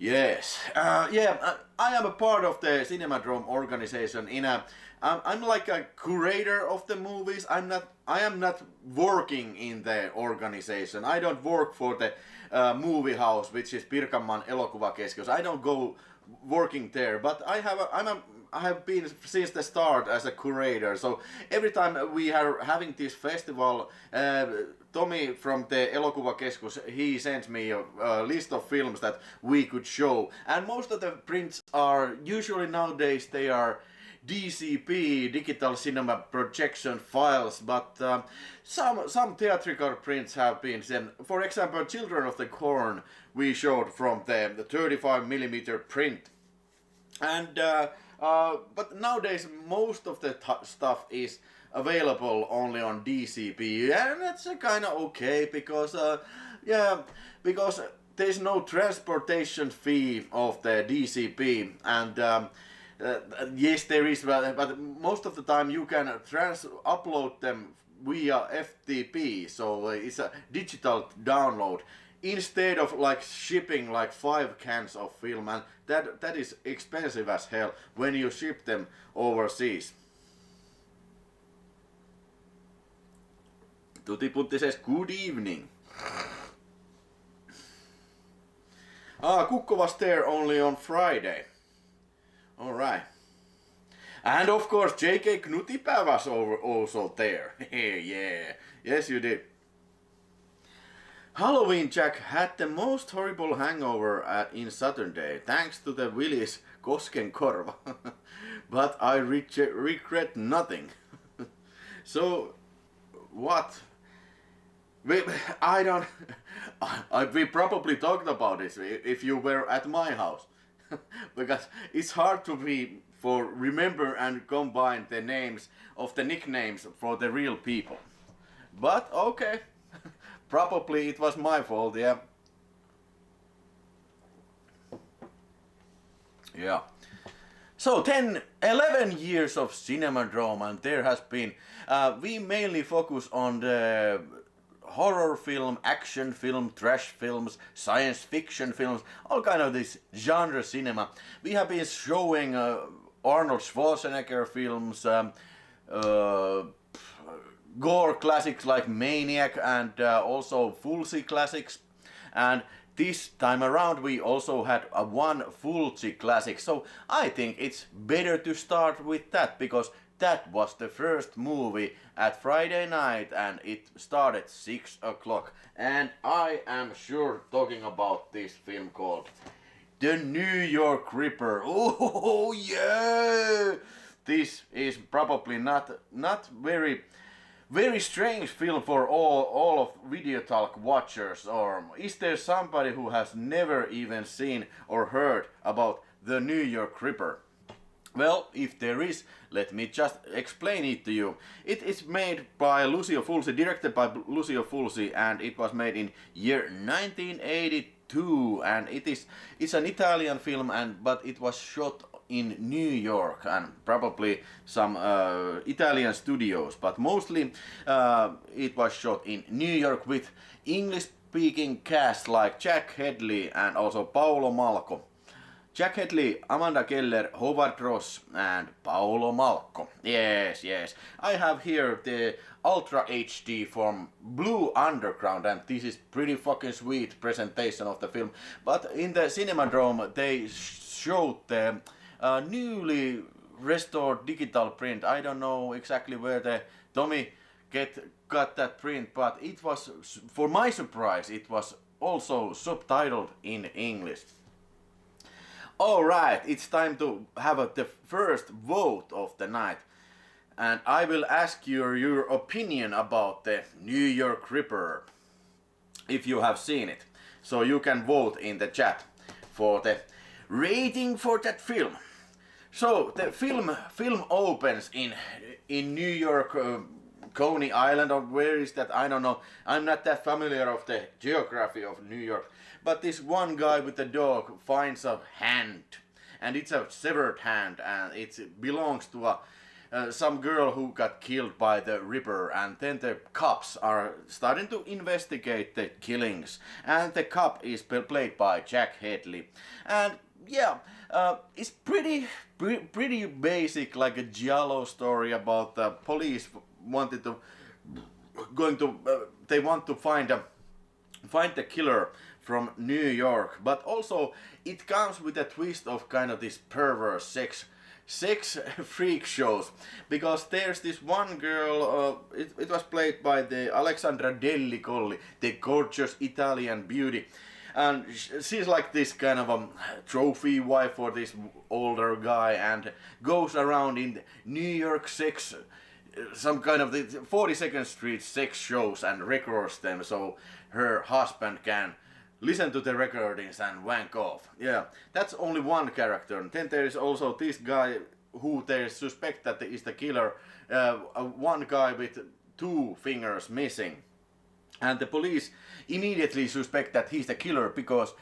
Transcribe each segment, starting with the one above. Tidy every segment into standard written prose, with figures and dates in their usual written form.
Yes, I am a part of the Cinemadrome organization. I'm like a curator of the movies. I am not working in the organization. I don't work for the movie house, which is Pirkanmaan elokuvakeskus. I don't go working there, but I have been since the start as a curator. So every time we are having this festival, Tommy from the elokuvakeskus, he sends me a list of films that we could show, and most of the prints are usually nowadays they are DCP, digital cinema projection files, but some theatrical prints have been sent. For example, Children of the Corn we showed from the 35mm print, and but nowadays most of the stuff is available only on DCP, and that's kind of okay because because there's no transportation fee of the DCP, and yes there is, but most of the time you can upload them via FTP, so it's a digital download instead of like shipping like 5 cans of film, and that is expensive as hell when you ship them overseas. Tutiputti says good evening. Kukko was there only on Friday. Alright. And of course JK Knutipää was also there. Yeah, yes you did. Halloween Jack had the most horrible hangover in Saturday, thanks to the Willis Koskenkorva. But I regret nothing. So, what? I don't... we probably talked about this if you were at my house. Because it's hard to remember and combine the names of the nicknames for the real people. But okay. Probably it was my fault, yeah. Yeah. So 11 years of Cinemadrome, and there has been, we mainly focus on the horror film, action film, trash films, science fiction films, all kind of this genre cinema. We have been showing Arnold Schwarzenegger films, gore classics like Maniac, and also Fulci classics, and this time around we also had one Fulci classic, so I think it's better to start with that because that was the first movie at Friday night and it started 6 o'clock, and I am sure talking about this film called The New York Ripper. Oh yeah! This is probably not very strange film for all of Video Talk watchers, or is there somebody who has never even seen or heard about The New York Ripper? Well, if there is, let me just explain it to you. It is made by Lucio Fulci, directed by Lucio Fulci, and it was made in year 1982, and it's an Italian film, but it was shot in New York and probably some Italian studios, but mostly it was shot in New York with English-speaking cast like Jack Hedley and also Paolo Malco. Jack Hedley, Amanda Keller, Howard Ross and Paolo Malco. Yes, yes. I have here the Ultra HD from Blue Underground, and this is pretty fucking sweet presentation of the film. But in the Cinemadrome they showed the newly restored digital print. I don't know exactly where the Tommy got that print, but it was, for my surprise, it was also subtitled in English. Alright, it's time to have the first vote of the night. And I will ask you your opinion about the New York Ripper, if you have seen it. So you can vote in the chat for the rating for that film. So the film opens in New York, Coney Island, or where is that? I don't know. I'm not that familiar of the geography of New York. But this one guy with the dog finds a hand, and it's a severed hand, and it belongs to a some girl who got killed by the Ripper, and then the cops are starting to investigate the killings, and the cop is played by Jack Hedley. And yeah, it's pretty basic, like a giallo story about the police they want to find the killer from New York, but also it comes with a twist of kind of this perverse sex freak shows, because there's this one girl, it was played by the Alexandra Delli-Colli, the gorgeous Italian beauty, and she's like this kind of a trophy wife for this older guy, and goes around in New York sex, some kind of the 42nd Street sex shows, and records them so her husband can listen to the recordings and wank off. Yeah, that's only one character. And then there is also this guy who they suspect that is the killer, one guy with 2 fingers missing. And the police immediately suspect that he's the killer because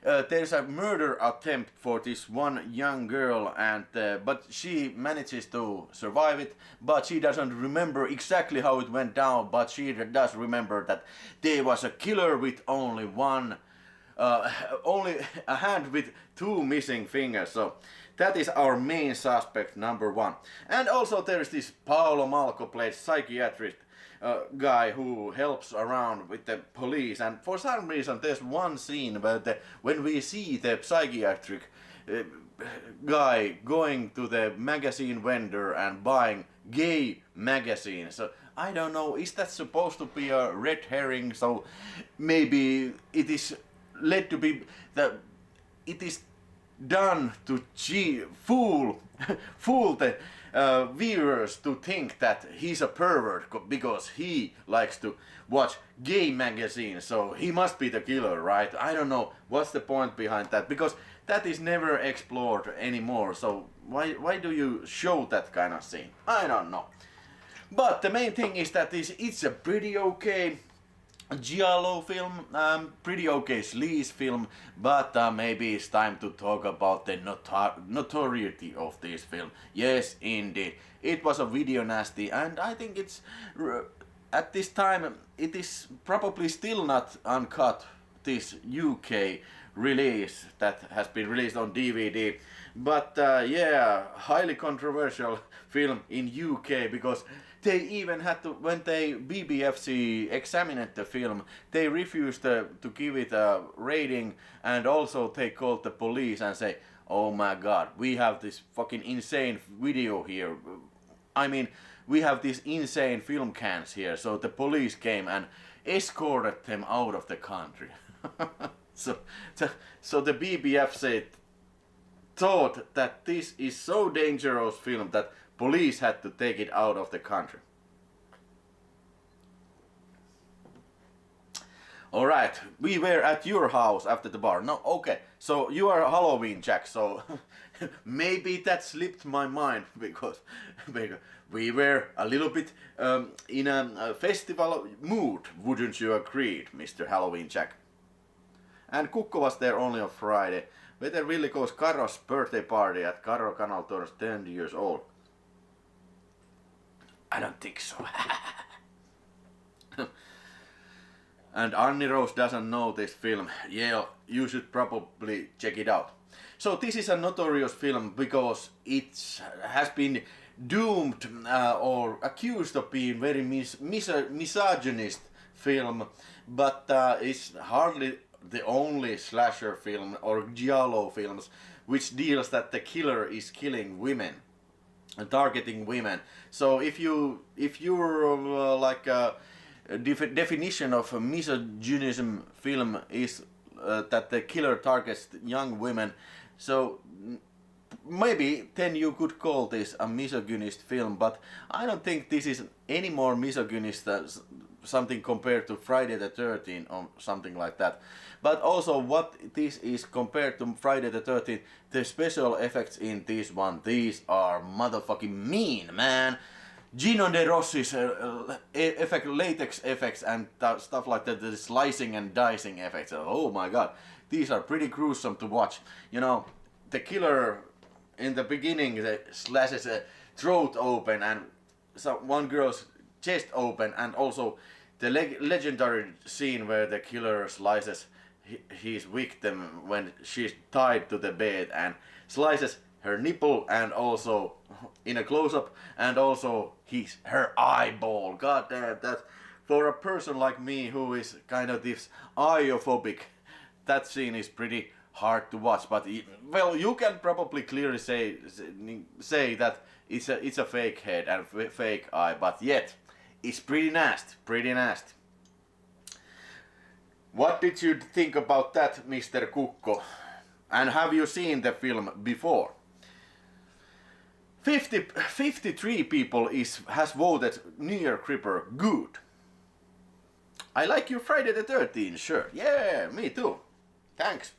there's a murder attempt for this one young girl, and but she manages to survive it, but she doesn't remember exactly how it went down, but she does remember that there was a killer with only a hand with 2 missing fingers. So that is our main suspect, number 1. And also there is this Paolo Malco played psychiatrist guy who helps around with the police, and for some reason there's one scene when we see the psychiatric guy going to the magazine vendor and buying gay magazines. So I don't know, is that supposed to be a red herring? So maybe it is led to be that it is done to fool the viewers to think that he's a pervert because he likes to watch gay magazines, so he must be the killer, right? I don't know what's the point behind that, because that is never explored anymore, so why do you show that kind of scene? I don't know. But the main thing is that it's a pretty okay giallo film, pretty okay sleaze film, but maybe it's time to talk about the notoriety of this film. Yes, indeed, it was a video nasty, and I think it's at this time it is probably still not uncut, this UK release that has been released on DVD. But yeah, highly controversial film in UK, because they even had to, when they BBFC examined the film, they refused to give it a rating, and also they called the police and say, oh my god, we have this fucking insane video here. I mean, we have these insane film cans here. So the police came and escorted them out of the country. So the BBFC thought that this is so dangerous film that police had to take it out of the country. Alright, we were at your house after the bar. No, okay, so you are Halloween Jack, so maybe that slipped my mind because we were a little bit in a festival mood, wouldn't you agree, Mr. Halloween Jack? And Kukko was there only on Friday. Better really goes Karo's birthday party at Karo Kanal turns 10 years old. I don't think so. And Annie Rose doesn't know this film. Yeah, you should probably check it out. So this is a notorious film because it has been doomed or accused of being very misogynist film, but it's hardly the only slasher film or giallo films which deals that the killer is killing women, targeting women. So if you're like a definition of a misogynism film is that the killer targets young women, so maybe then you could call this a misogynist film, but I don't think this is any more misogynist than something compared to Friday the 13th or something like that. But also what this is compared to Friday the 13th, the special effects in this one, these are motherfucking mean, man. Gino De Rossi's latex effects and stuff like that, the slicing and dicing effects, oh my god, these are pretty gruesome to watch. You know, the killer in the beginning slashes throat open and one girl's chest open, and also the legendary scene where the killer slices his victim when she's tied to the bed and slices her nipple, and also in a close-up, and also her eyeball. God damn, that for a person like me who is kind of this eyophobic, that scene is pretty hard to watch. But well, you can probably clearly say that it's a fake head and fake eye, but yet it's pretty nasty, pretty nasty. What did you think about that, Mr. Kukko? And have you seen the film before? 53 people has voted New Year Creeper good. I like your Friday the 13th shirt. Yeah, me too. Thanks.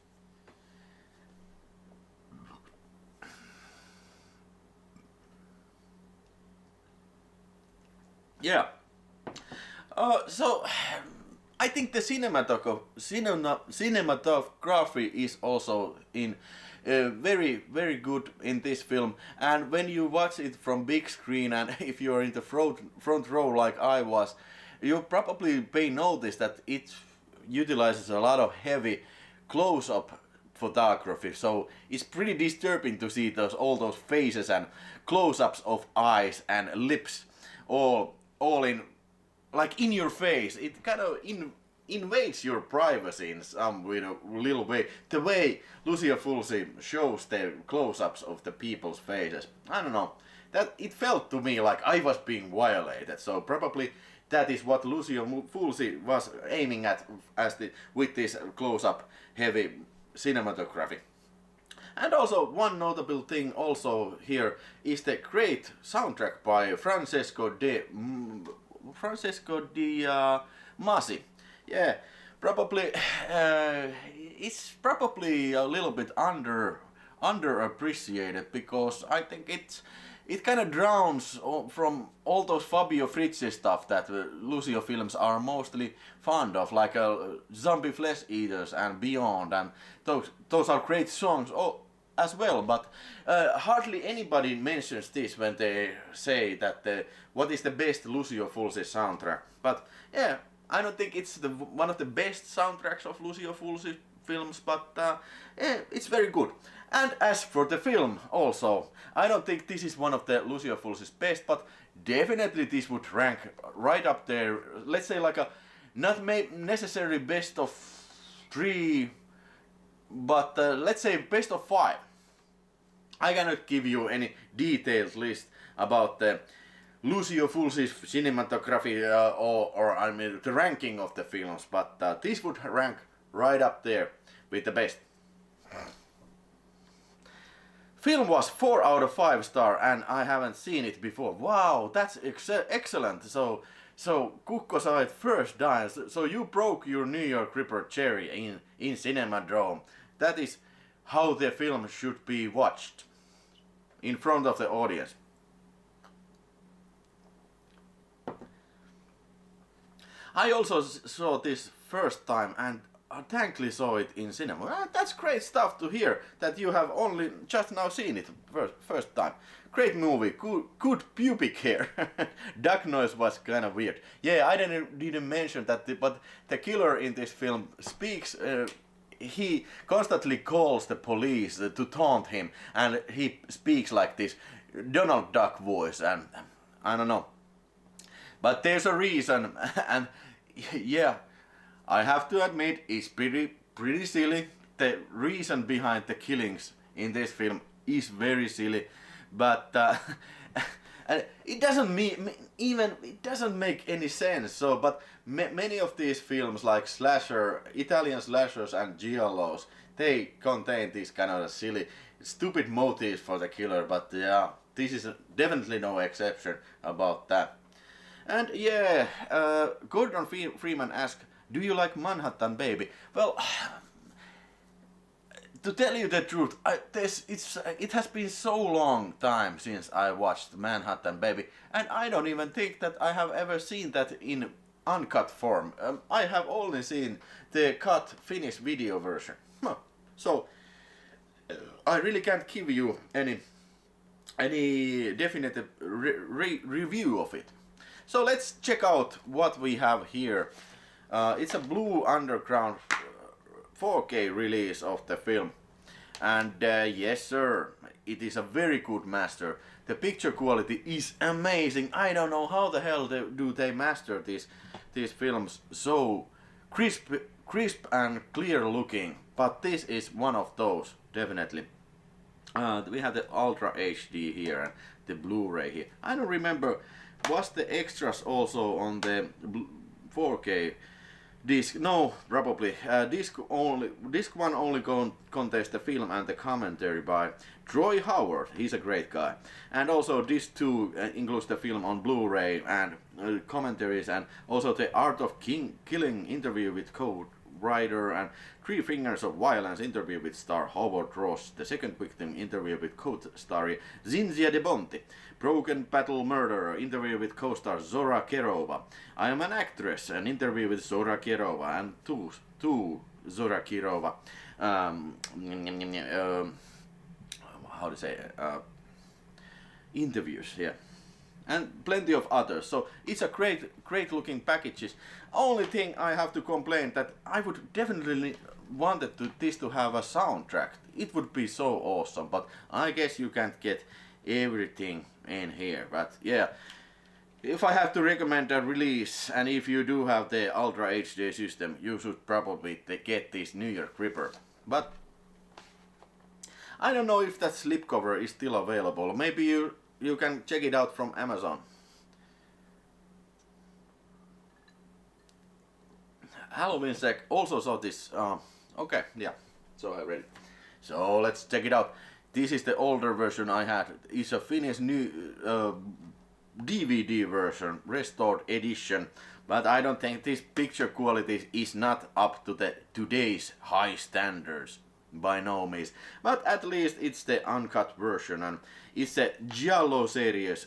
Yeah. So I think the cinematography is also in very, very good in this film. And when you watch it from big screen, and if you're in the front row like I was, you probably pay notice that it utilizes a lot of heavy close-up photography. So it's pretty disturbing to see all those faces and close-ups of eyes and lips, all in, like, in your face. It kind of invades your privacy in some little way. The way Lucio Fulci shows the close-ups of the people's faces, I don't know, that it felt to me like I was being violated. So probably that is what Lucio Fulci was aiming at with this close-up heavy cinematography. And also one notable thing also here is the great soundtrack by Francesco de Masi. Yeah, probably it's probably a little bit underappreciated, because I think it kind of drowns from all those Fabio Frizzi stuff that Lucio films are mostly fond of, like Zombie Flesh Eaters and Beyond, and those are great songs as well, but hardly anybody mentions this when they say that what is the best Lucio Fulci soundtrack. But yeah, I don't think it's one of the best soundtracks of Lucio Fulci films, but it's very good. And as for the film also, I don't think this is one of the Lucio Fulci's best, but definitely this would rank right up there. Let's say like a not necessarily best of 3, but let's say best of 5. I cannot give you any detailed list about the Lucio Fulci's cinematography or I mean the ranking of the films, but this would rank right up there with the best. Film was 4 out of 5 star, and I haven't seen it before. Wow, that's excellent. So Kukko saw it first time. So you broke your New York Ripper cherry in Cinemadrome. That is how the film should be watched in front of the audience. I also saw this first time, and I thankfully saw it in cinema. That's great stuff to hear, that you have only just now seen it first time. Great movie, good pubic hair. Duck noise was kind of weird. Yeah, I didn't mention that, but the killer in this film speaks. He constantly calls the police to taunt him, and he speaks like this Donald Duck voice, and I don't know. But there's a reason, and yeah, I have to admit, it's pretty silly. The reason behind the killings in this film is very silly, but and it doesn't make any sense. So, but many of these films, like Italian slashers and giallos, they contain these kind of silly, stupid motives for the killer. But yeah, this is definitely no exception about that. And yeah, Gordon Freeman asked, "Do you like Manhattan Baby?" Well, to tell you the truth, it has been so long time since I watched Manhattan Baby, and I don't even think that I have ever seen that in uncut form. I have only seen the cut Finnish video version. So I really can't give you any any definitive review of it. So let's check out what we have here. It's a Blue Underground 4K release of the film, and yes sir, it is a very good master. The picture quality is amazing. I don't know how the hell they master these films so crisp and clear looking, but this is one of those, definitely. We have the Ultra HD here and the Blu-ray here. I don't remember, was the extras also on the 4K disc? No, probably. Disc one only contains the film and the commentary by Troy Howard. He's a great guy. And also disc 2 includes the film on Blu-ray and commentaries, and also the Art of Killing interview with co-writer, and Three Fingers of Violence interview with star Howard Ross, the second victim interview with co-star Zinzia de Bonti, Broken Battle Murderer interview with co-star Zora Kerova, I Am an Actress, an interview with Zora Kerova, and two Zora Kerova how to say interviews, yeah, and plenty of others. So it's a great looking packages. Only thing I have to complain that I would definitely wanted this to have a soundtrack. It would be so awesome, but I guess you can't get everything in here. But yeah, if I have to recommend a release, and if you do have the Ultra HD system, you should probably get this New York Ripper. But I don't know if that slipcover is still available. Maybe you can check it out from Amazon. Halloween Sec also saw this. Okay, yeah, so I read it. So let's check it out. This is the older version I had. It's a Finnish new DVD version, restored edition. But I don't think this picture quality is not up to today's high standards. By no means. But at least it's the uncut version, and it's a Giallo series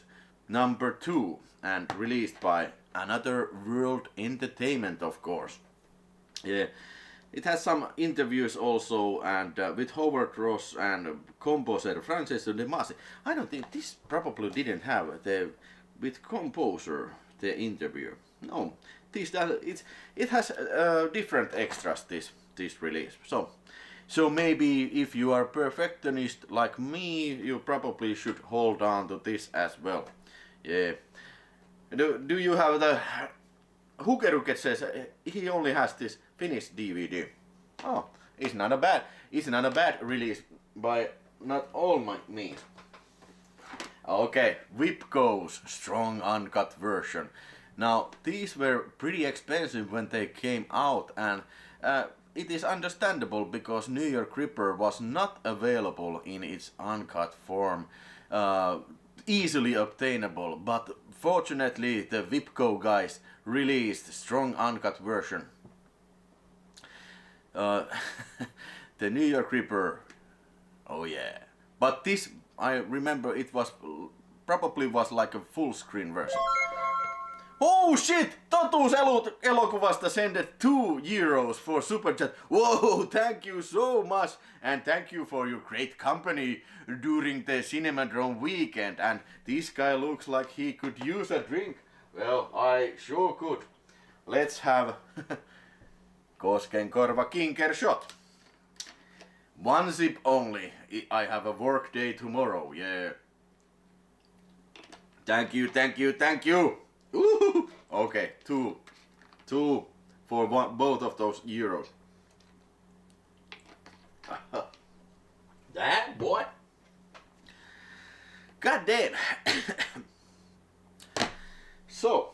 number 2 and released by Another World Entertainment, of course. Yeah, it has some interviews also, and with Howard Ross and composer Francesco De Masi. I don't think this probably didn't have with composer the interview. No, it has different extras this release. So maybe if you are perfectionist like me, you probably should hold on to this as well. Yeah. Do you have the Hukeruket says he only has this Finnish DVD. Oh, it's not a bad release by not all my means. Okay, Whipco's strong uncut version. Now these were pretty expensive when they came out, and it is understandable because New York Ripper was not available in its uncut form, easily obtainable, but fortunately the Whipco guys released strong uncut version. The New York Ripper, oh yeah, but this, I remember it was probably like a full screen version. Oh shit! Totuuselokuvasta sent €2 for super chat. Whoa, thank you so much, and thank you for your great company during the Cinemadrome weekend. And this guy looks like he could use a drink. Well, I sure could. Let's have Koskenkorva Kinker shot. One sip only. I have a work day tomorrow. Yeah. Thank you, thank you, thank you. Ooh, okay, two for both of those euros. That boy. God damn. So,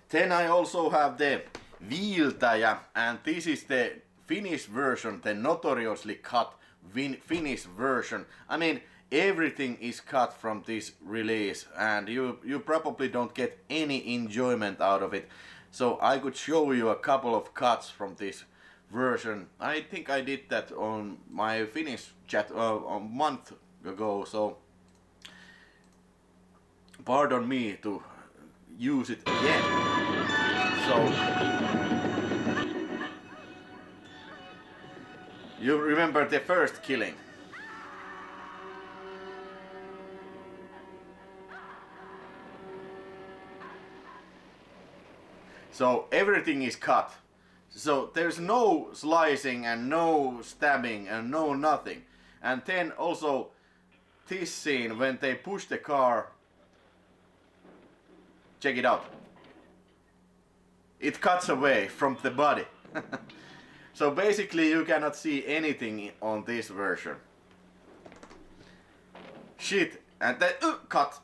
then I also have the Viiltäjä, and this is the Finnish version, the notoriously cut Finnish version. I mean, everything is cut from this release, and you probably don't get any enjoyment out of it. So I could show you a couple of cuts from this version. I think I did that on my Finnish chat a month ago, so pardon me to use it again. So you remember the first killing? So everything is cut. So there's no slicing and no stabbing and no nothing. And then also this scene when they push the car. Check it out. It cuts away from the body. So basically you cannot see anything on this version. Shit, and then cut.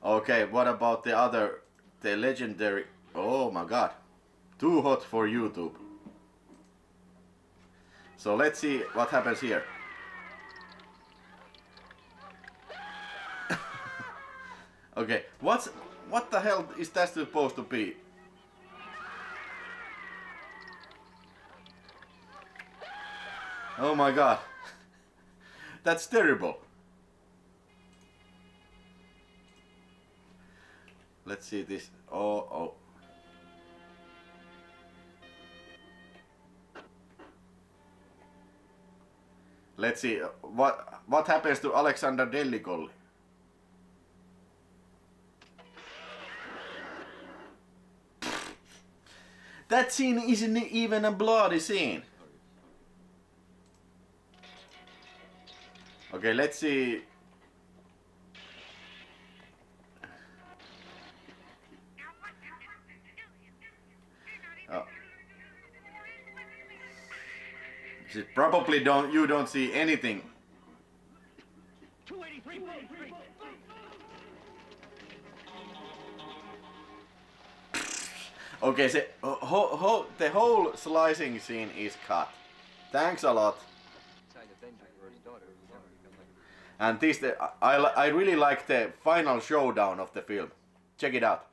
Okay, what about the other, the legendary, oh my god, too hot for YouTube. So let's see what happens here. Okay, what the hell is that supposed to be? Oh my god. That's terrible. Let's see this. Oh. Let's see what happens to Alexander Delligolli. That scene isn't even a bloody scene. Okay, let's see. Probably you don't see anything. Okay, so the whole slicing scene is cut. Thanks a lot. And this, I really like the final showdown of the film. Check it out.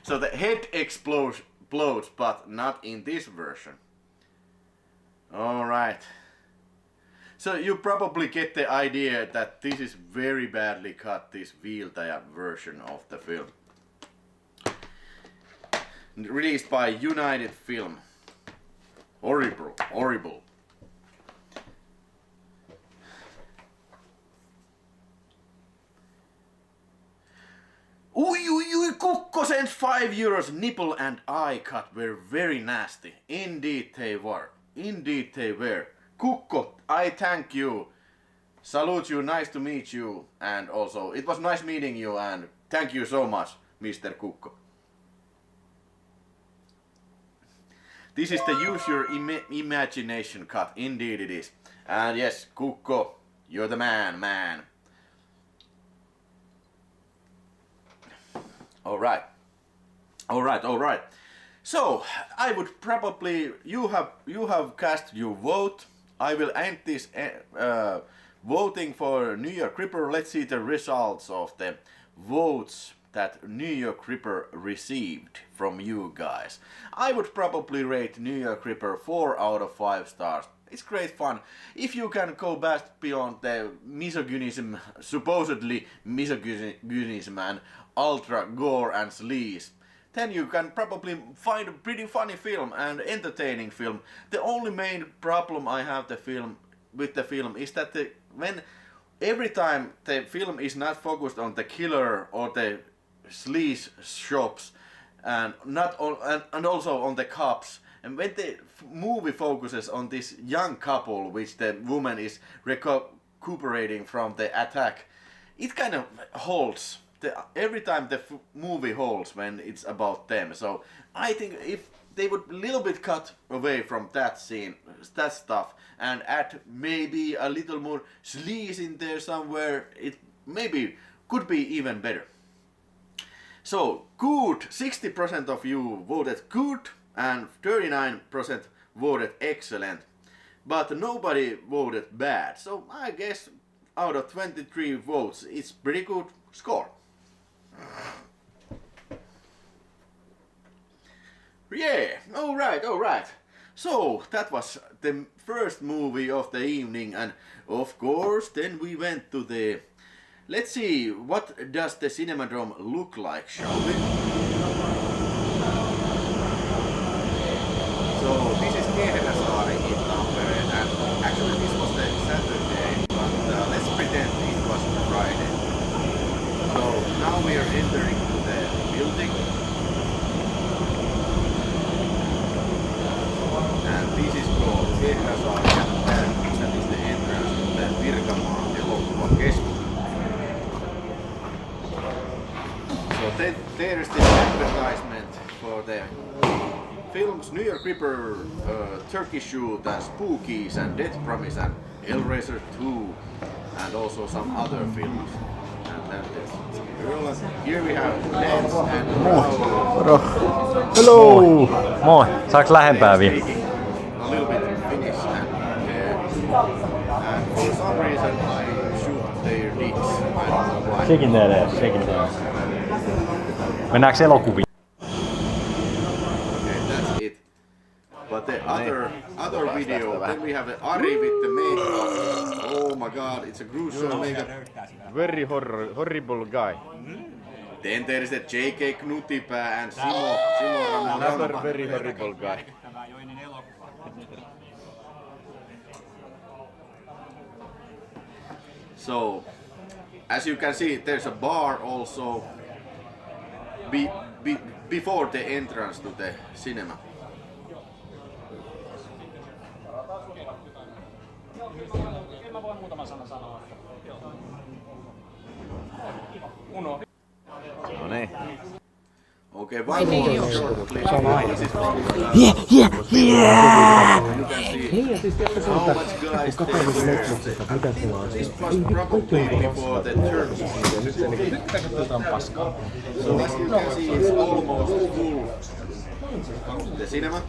So the head explodes, but not in this version. Alright. So you probably get the idea that this is very badly cut, this wheelchair version of the film. Released by United Film. Horrible. Ui, Kukko sent €5. Nipple and eye cut were very nasty. Indeed they were. Kukko, I thank you. Salute you, nice to meet you. And also, it was nice meeting you and thank you so much, Mr. Kukko. This is the use your imagination cut. Indeed it is. And yes, Kukko, you're the man. Alright. So I would probably you have cast your vote. I will end this voting for New York Ripper. Let's see the results of the votes that New York Ripper received from you guys. I would probably rate New York Ripper 4 out of 5 stars. It's great fun. If you can go back beyond the misogynism, supposedly misogynism and ultra gore and sleaze, then you can probably find a pretty funny film and entertaining film. The only main problem I have with the film is that every time the film is not focused on the killer or the sleaze shops and also on the cops, and when the movie focuses on this young couple which the woman is recuperating from the attack, it kind of holds. Every time the movie holds when it's about them. So I think if they would a little bit cut away from that scene, that stuff, and add maybe a little more sleaze in there somewhere, it maybe could be even better. So good, 60% of you voted good and 39% voted excellent, but nobody voted bad. So I guess out of 23 votes, it's pretty good score. Yeah, alright. So that was the first movie of the evening, and of course then we went to the... Let's see, what does the Cinemadrome look like, shall we? So this is Kehdäsaari in Tampere, and now we are entering the building. And this is called Tehdasaari, and that is the entrance to the Pirkanmaan elokuvakeskus. So there is the advertisement for the films New York Ripper, Turkey Shoot, and Spookies, and Death Promise, and Hellraiser 2, and also some other films. And then here we have Dance and Moro. Hello! Moi! Saaks lähempää vielä? A little bit Finnish and for some reason I shoot their dicks. I don't know why. Sekin tehdään, sekin tehdään. Mennäänkö elokuviin? Okay, that's it. But the other video, then we have Ari with the makeup. Oh my god, it's a gruesome makeup. Very horrible guy. Then there is the JK Knutipää and Simo Another Raman. very horrible guy. So, as you can see, there's a bar also before the entrance to the cinema. No niin. Okay, one more short clip. This is from Yeah! You can see how much guys they were. This was probably before the church. So as you can see, it's almost full. The cinema.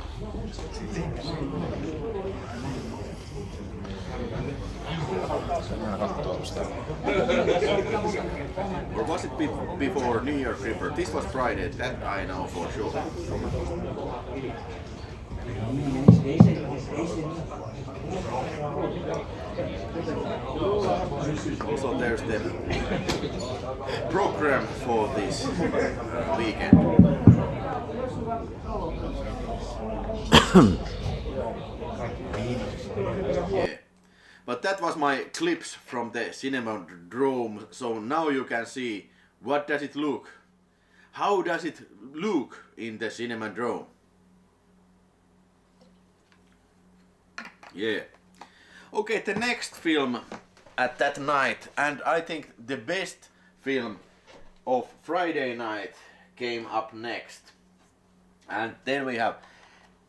Or was it before New York Ripper? This was Friday, that I know for sure. Also there's the program for this weekend. Yeah. But that was my clips from the Cinemadrome, so now you can see what does it look. How does it look in the Cinemadrome? Yeah. Okay, the next film at that night, and I think the best film of Friday night came up next. And then we have,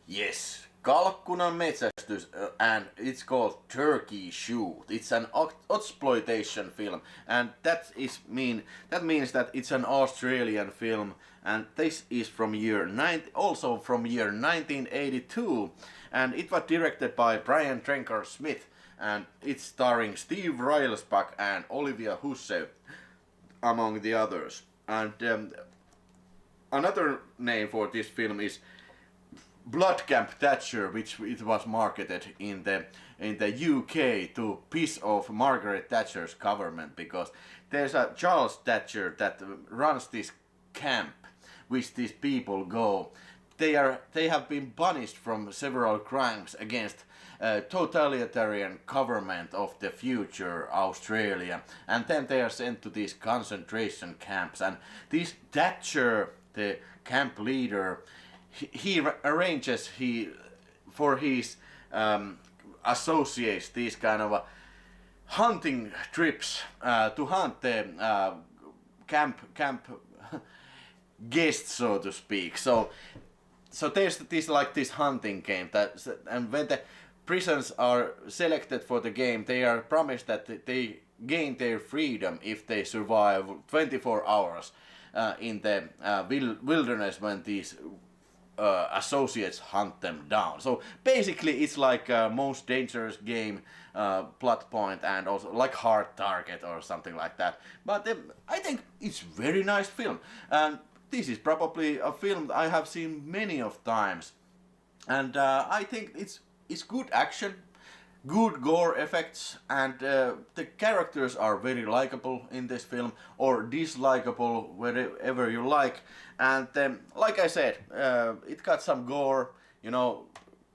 yes, Kalkkunan metsästys, and it's called Turkey Shoot. It's an Ozploitation film, and that means that it's an Australian film, and this is from also from year 1982, and it was directed by Trenchard-Smith, and it's starring Steve Railsback and Olivia Hussey, among the others. And another name for this film is Blood Camp Thatcher, which it was marketed in the UK to piss off Margaret Thatcher's government, because there's a Charles Thatcher that runs this camp which these people go. They have been punished from several crimes against totalitarian government of the future Australia, and then they are sent to these concentration camps. And this Thatcher, the camp leader, he arranges for his associates these kind of hunting trips to hunt the camp guests, so to speak. So there's this hunting game and when the prisoners are selected for the game, they are promised that they gain their freedom if they survive 24 hours in the wilderness when these associates hunt them down. So basically it's like a most dangerous game plot point, and also like Hard Target or something like that. But I think it's very nice film, and this is probably a film I have seen many of times, and I think it's good action, good gore effects, and the characters are very likable in this film, or dislikable, wherever you like. And like I said, it got some gore, you know,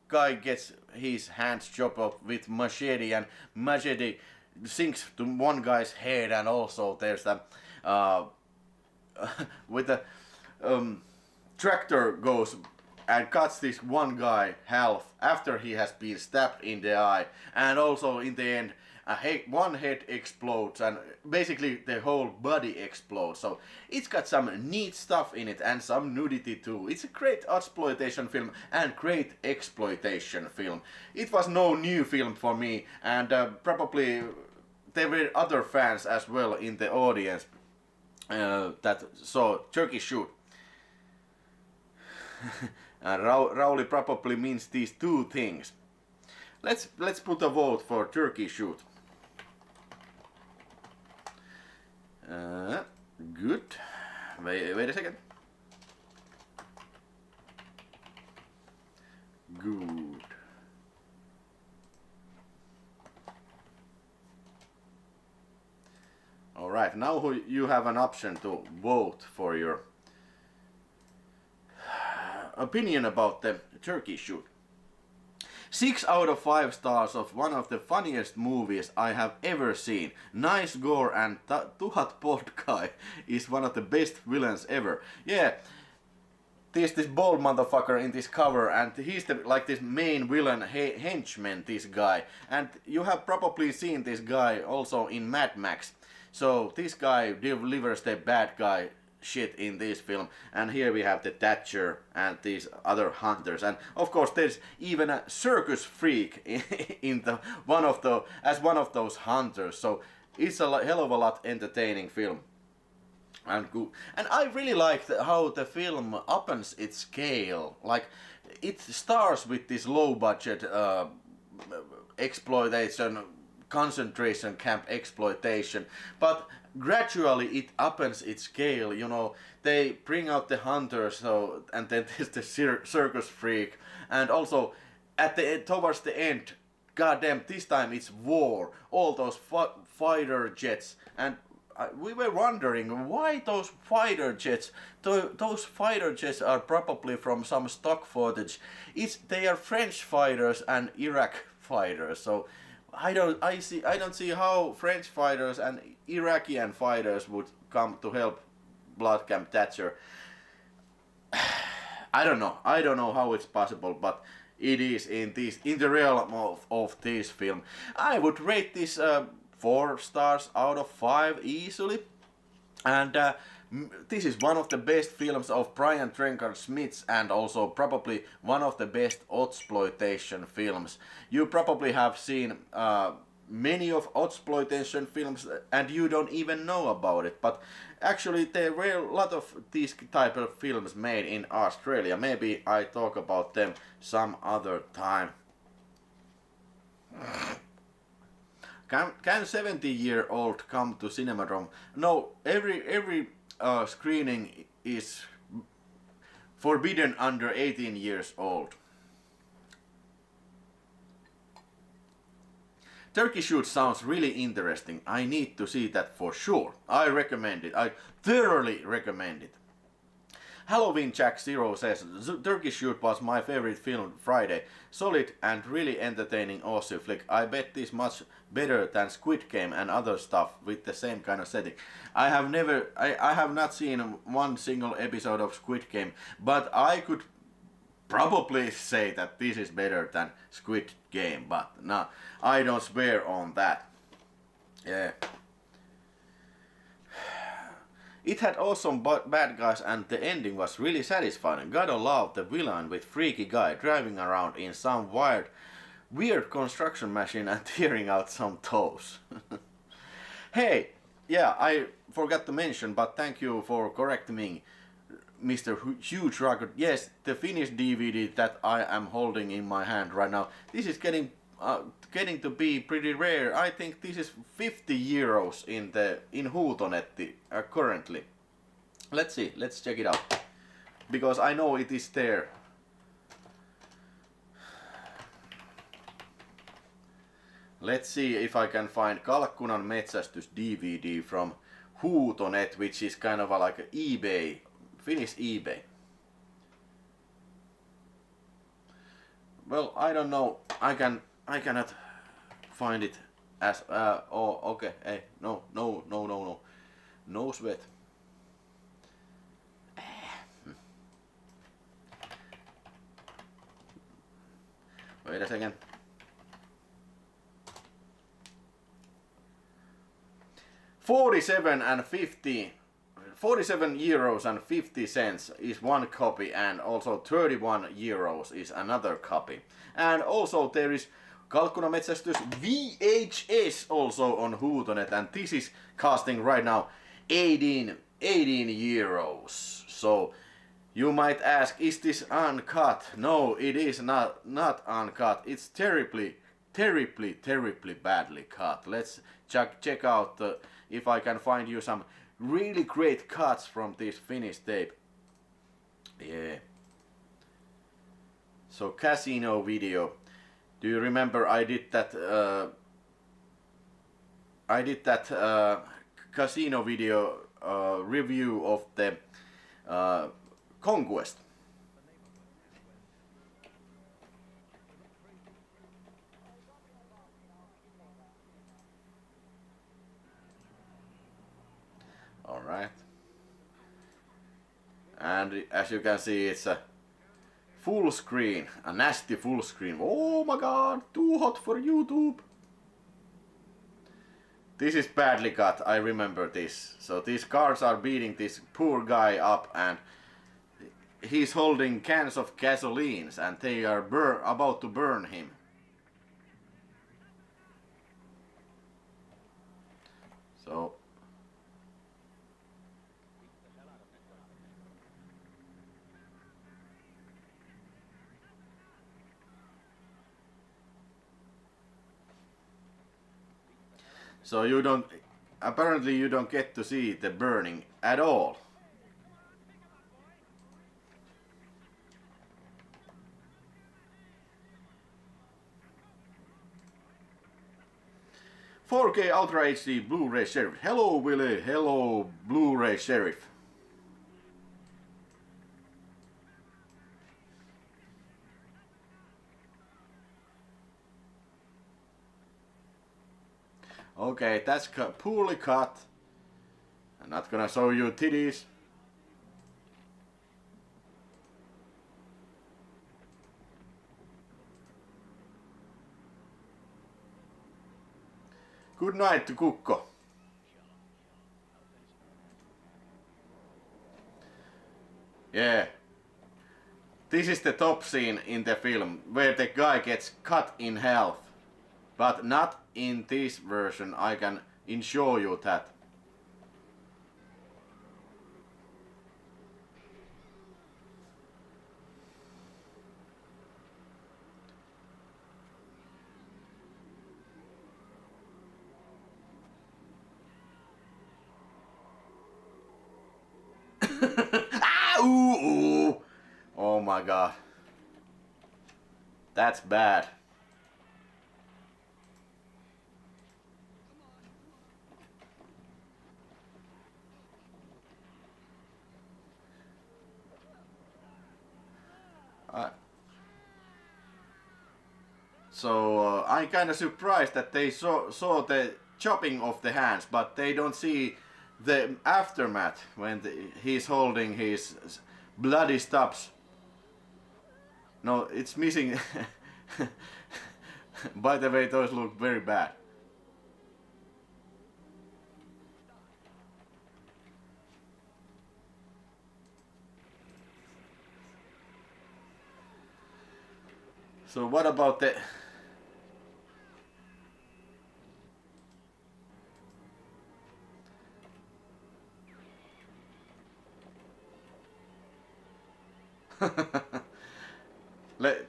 guy gets his hands chopped off with machete, and machete sinks to one guy's head, and also there's the with a tractor goes and cuts this one guy half after he has been stabbed in the eye, and also in the end one head explodes and basically the whole body explodes. So it's got some neat stuff in it and some nudity too. It's a great Ozploitation film and great exploitation film. It was no new film for me, and probably there were other fans as well in the audience that saw Turkey Shoot. And Rauli probably means these two things. Let's put a vote for Turkey Shoot. Good. Wait a second. Good. Alright, now you have an option to vote for your opinion about the Turkey Shoot. 6 out of 5 stars of one of the funniest movies I have ever seen. Nice gore, and Tuhat Podkai is one of the best villains ever. Yeah, there's this bald motherfucker in this cover, and he's like this main villain henchman, this guy. And you have probably seen this guy also in Mad Max. So this guy delivers the bad guy shit in this film, and here we have the Thatcher and these other hunters, and of course there's even a circus freak in one of those hunters. So it's a hell of a lot entertaining film and good. And I really liked how the film uppens its scale. Like, it starts with this low budget exploitation, concentration camp exploitation, but gradually it uppens its scale. You know, they bring out the hunters, so, and then there's the circus freak, and also at the towards the end, goddamn, this time it's war, all those fighter jets, and we were wondering why those fighter jets. Those fighter jets are probably from some stock footage. They are French fighters and Iraq fighters, so I don't see how French fighters and Iraqi fighters would come to help Blood Camp Thatcher. I don't know how it's possible, but it is in the realm of this film. I would rate this 4 stars out of 5 easily, and this is one of the best films of Brian Trenchard-Smith, and also probably one of the best Ozploitation films. You probably have seen many of Ozploitation films and you don't even know about it, but actually there were a lot of these type of films made in Australia. Maybe I talk about them some other time. Can 70-year-old come to Cinemadrome? No, every screening is forbidden under 18 years old. Turkey Shoot sounds really interesting. I need to see that for sure. I recommend it. I thoroughly recommend it. Halloween Jack Zero says, Turkey Shoot was my favorite film Friday. Solid and really entertaining Aussie flick. I bet this much better than Squid Game and other stuff with the same kind of setting. I have not seen one single episode of Squid Game, but I could probably say that this is better than Squid Game, but no, I don't swear on that. Yeah. It had awesome bad guys and the ending was really satisfying. Gotta love the villain with freaky guy driving around in some weird construction machine and tearing out some toes. Hey, yeah, I forgot to mention, but thank you for correcting me, Mr. Huge Rocket. Yes, the Finnish DVD that I am holding in my hand right now. This is getting to be pretty rare. I think this is 50 euros in Huutonetti currently. Let's see, let's check it out, because I know it is there. Let's see if I can find Kalkkunan metsästys DVD from Huutonet, which is kind of like an eBay, Finnish eBay. Well, I don't know. I cannot find it as oh, okay. Hey, no sweat. Wait a second. 47 euros and 50 cents is one copy, and also 31 euros is another copy. And also there is Kalkkunametsästys VHS also on Huutonet, and this is costing right now 18 euros. So you might ask, is this uncut? No, it is not uncut. It's terribly badly cut. Let's check out if I can find you some really great cuts from this Finnish tape. Yeah. So Casino video. Do you remember I did that Casino video review of the Conquest? Alright. And as you can see, it's a full screen, a nasty full screen. Oh my god, too hot for YouTube. This is badly cut, I remember this. So these cars are beating this poor guy up, and he's holding cans of gasolines, and they are about to burn him. So you don't, apparently you don't get to see the burning at all. "4K Ultra HD Blu-ray Sheriff." Hello Willie, hello Blu-ray Sheriff. Okay, that's poorly cut. I'm not gonna show you titties. Good night to Kukko. Yeah. This is the top scene in the film, where the guy gets cut in half. But not in this version, I can assure you that. Ah, ooh. Oh my god. That's bad. So I'm kind of surprised that they saw the chopping of the hands, but they don't see the aftermath when he's holding his bloody stubs. No, it's missing. By the way, those look very bad. So what about the...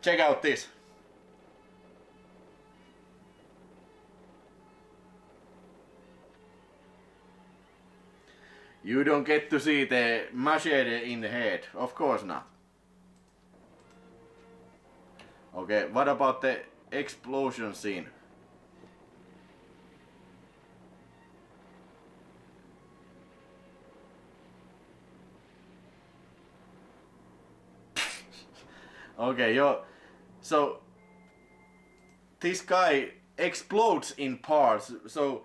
Check out this. You don't get to see the machete in the head, of course not. Okay, what about the explosion scene? Okay, so this guy explodes in parts. So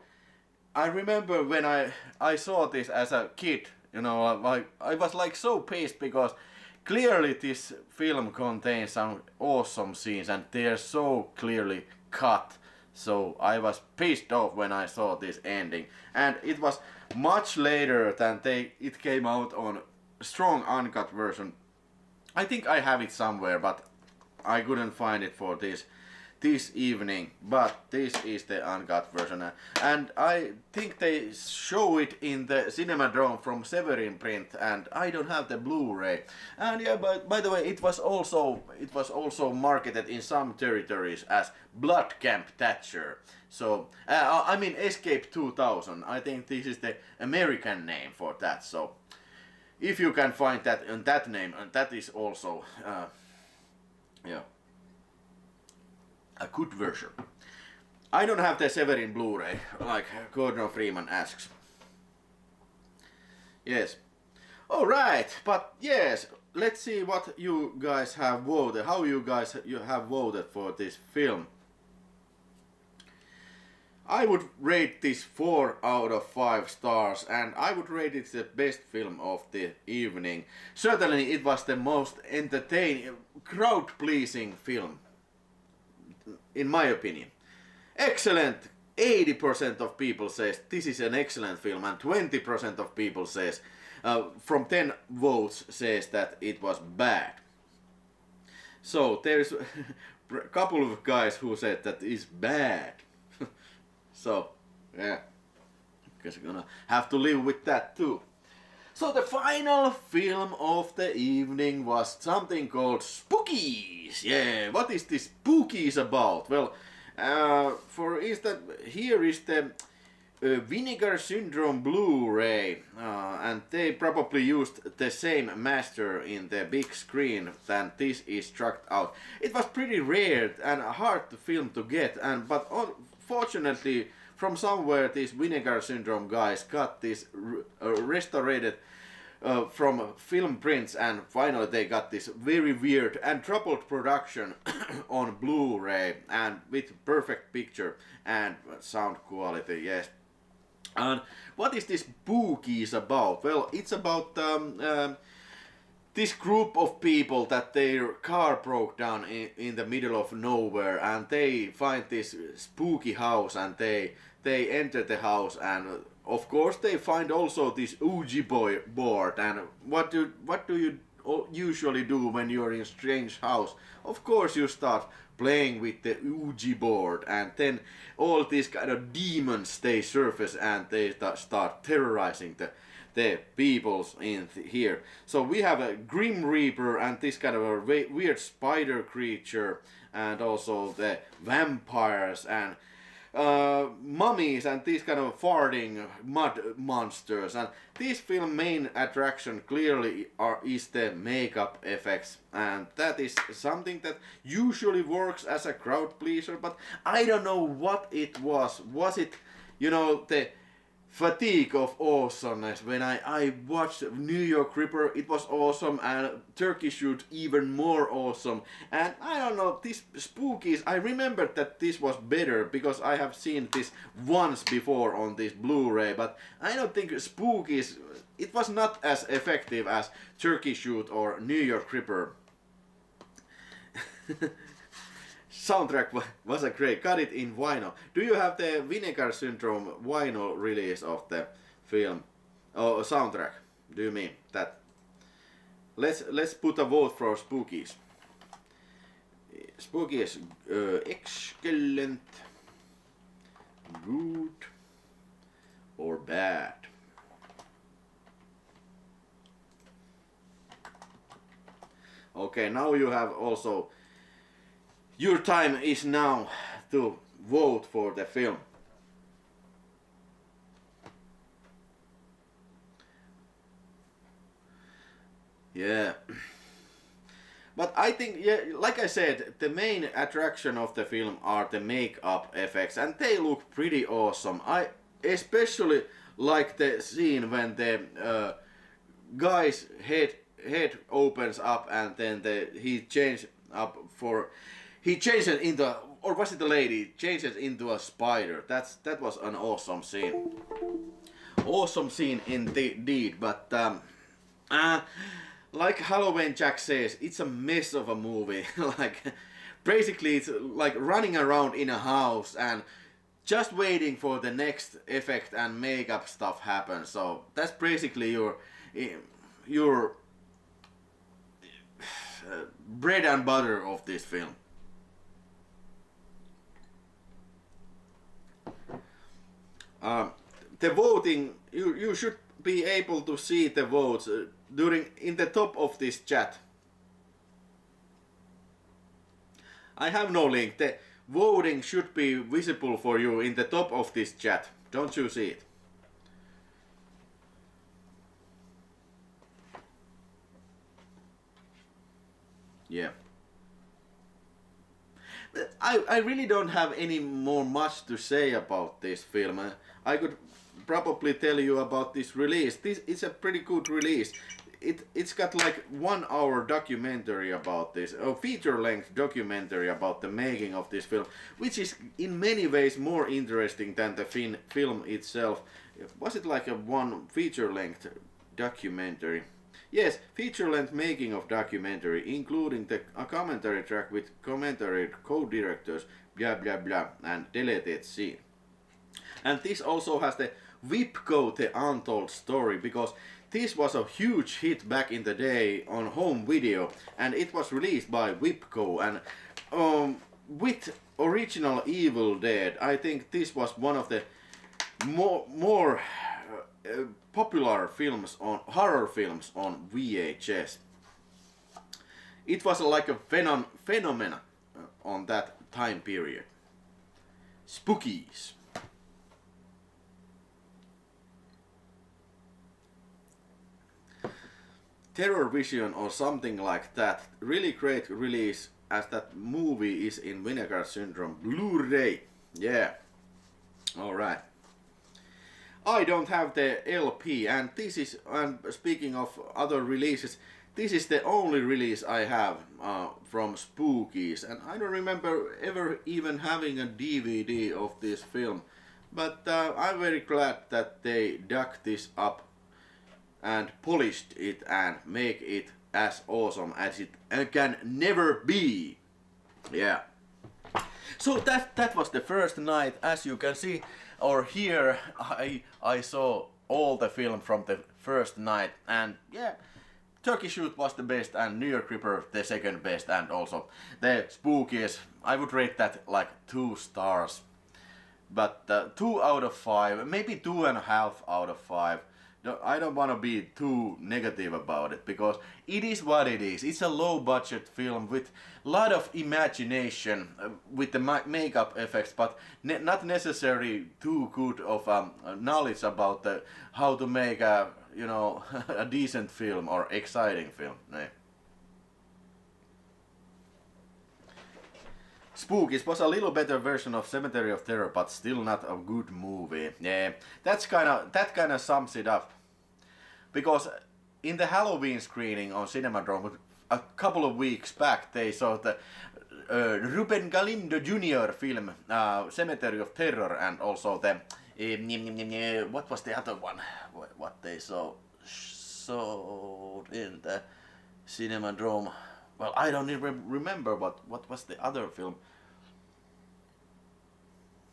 I remember when I saw this as a kid, you know, like I was like so pissed because clearly this film contains some awesome scenes and they're so clearly cut. So I was pissed off when I saw this ending. And it was much later than it came out on strong uncut version. I think I have it somewhere, but I couldn't find it for this evening. But this is the uncut version, and I think they show it in the Cinemadrome from Severin print, and I don't have the Blu-ray. And yeah, but by the way, it was also marketed in some territories as Blood Camp Thatcher. So I mean Escape 2000. I think this is the American name for that. So if you can find that and that name, and that is also yeah, a good version. I don't have the Severin Blu-ray, like Gordon Freeman asks. Yes. Alright, but yes, let's see what you guys have voted, how you guys have voted for this film. I would rate this 4 out of 5 stars, and I would rate it the best film of the evening. Certainly it was the most entertaining, crowd-pleasing film, in my opinion. Excellent. 80% of people says this is an excellent film, and 20% of people says, from 10 votes, says that it was bad. So there's a couple of guys who said that it's bad. So yeah, guess I'm gonna have to live with that too. So the final film of the evening was something called Spookies. Yeah, what is this Spookies about? Well, for instance, here is the Vinegar Syndrome Blu-ray, and they probably used the same master in the big screen than this is struck out. It was pretty rare and hard to film to get, but fortunately from somewhere these Vinegar Syndrome guys got this restored from film prints, and finally they got this very weird and troubled production on Blu-ray and with perfect picture and sound quality. Yes. And what is this Spookies about? Well, it's about this group of people that their car broke down in the middle of nowhere, and they find this spooky house, and they enter the house, and of course they find also this Ouija board. And what do you usually do when you're in a strange house? Of course you start playing with the Ouija board, and then all these kind of demons they surface, and they start terrorizing the peoples in here. So we have a Grim Reaper and this kind of a weird spider creature, and also the vampires and mummies and these kind of farting mud monsters. And this film main attraction clearly is the makeup effects, and that is something that usually works as a crowd pleaser, but I don't know what it was. Was it, you know, the fatigue of awesomeness? When I watched New York Ripper, it was awesome, and Turkey Shoot even more awesome. And I don't know, this Spookies, I remembered that this was better because I have seen this once before on this Blu-ray, but I don't think Spookies, it was not as effective as Turkey Shoot or New York Ripper. Soundtrack was a great. Got it in vinyl. Do you have the Vinegar Syndrome vinyl release of the film? Oh, soundtrack. Do you mean that? Let's put a vote for Spookies. Spookies, excellent, good, or bad? Okay, now you have also. Your time is now to vote for the film. Yeah. But I think, yeah, like I said, the main attraction of the film are the makeup effects, and they look pretty awesome. I especially like the scene when the guy's head opens up, and then he changes it into, or was it the lady changes into a spider? That was an awesome scene. Awesome scene indeed. But like Halloween Jack says, it's a mess of a movie. Like, basically it's like running around in a house and just waiting for the next effect and makeup stuff happen. So that's basically your bread and butter of this film. The voting, you should be able to see the votes in the top of this chat. I have no link. The voting should be visible for you in the top of this chat. Don't you see it? Yeah. I really don't have any more much to say about this film. I could probably tell you about this release. This is a pretty good release. It's got like 1 hour documentary about this, a feature-length documentary about the making of this film, which is in many ways more interesting than the film itself. Was it like a one feature-length documentary? Yes, feature-length making of documentary, including a commentary track with commentary co-directors, blah blah blah, and deleted scene. And this also has the Whipco, the untold story, because this was a huge hit back in the day on home video, and it was released by Whipco, and with original Evil Dead, I think this was one of the more popular films on horror films on VHS. It was like a phenomenon on that time period. Spookies. Terror Vision or something like that. Really great release, as that movie is in Vinegar Syndrome Blu-ray. Yeah. Alright. I don't have the LP, and this is, and speaking of other releases, this is the only release I have from Spookies, and I don't remember ever even having a DVD of this film, but I'm very glad that they dug this up and polished it and make it as awesome as it can never be. Yeah. So that was the first night. As you can see or hear, I saw all the film from the first night, and yeah, Turkey Shoot was the best and New York Ripper the second best, and also the Spookies, I would rate that like 2 stars. But 2 out of 5, maybe 2.5 out of 5. I don't want to be too negative about it, because it is what it is. It's a low budget film with a lot of imagination with the makeup effects, but not necessarily too good of knowledge about how to make a, you know, a decent film or exciting film. No. Spookies was a little better version of Cemetery of Terror, but still not a good movie. Yeah, that kind of sums it up. Because in the Halloween screening on Cinemadrome a couple of weeks back, they saw the Ruben Galindo Jr. film, Cemetery of Terror, and also the what was the other one? What they saw in the Cinemadrome. Well, I don't even remember what was the other film.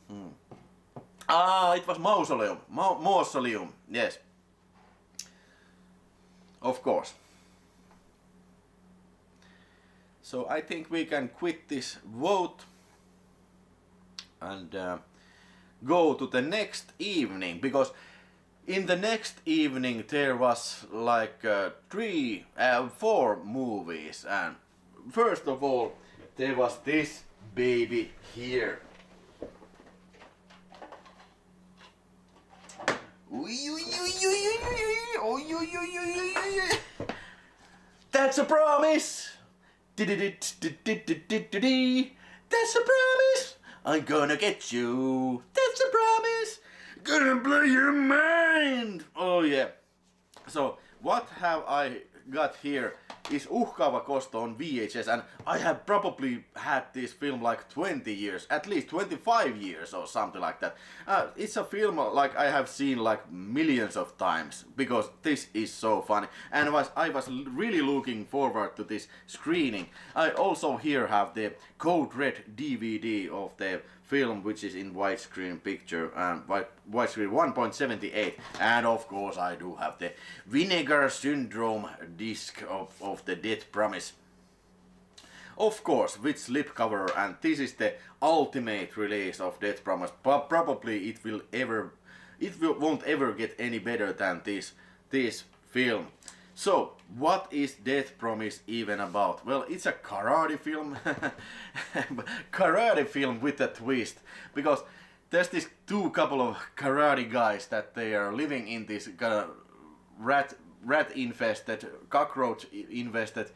It was Mausoleum. Mausoleum, yes. Of course. So I think we can quit this vote and go to the next evening, because in the next evening there was like 4 movies, and first of all there was this baby here. That's a promise. That's a promise. I'm gonna get you. That's a promise. Gonna blow your mind. Oh yeah. So what have I got here? is Uhkaava Kosto on VHS, and I have probably had this film like 20 years, at least 25 years or something like that. It's a film like I have seen like millions of times, because this is so funny, and I was really looking forward to this screening. I also here have the Code Red DVD of the film, which is in widescreen picture and widescreen 1.78, and of course I do have the Vinegar Syndrome disc of the Death Promise, of course, with slipcover, and this is the ultimate release of Death Promise. But probably won't ever get any better than this film. So, what is Death Promise even about? Well, it's a karate film. Karate film with a twist. Because there's this couple of karate guys that they are living in this rat-infested, cockroach-infested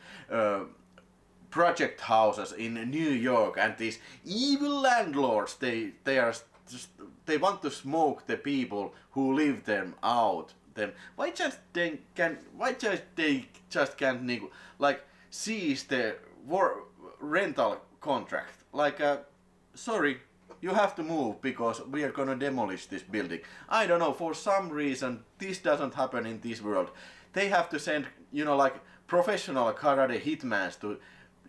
project houses in New York. And these evil landlords, they want to smoke the people who live them out. Why they just can't like seize the rental contract? Like, sorry, you have to move because we are gonna demolish this building. I don't know, for some reason this doesn't happen in this world. They have to send, you know, like professional karate hitmans to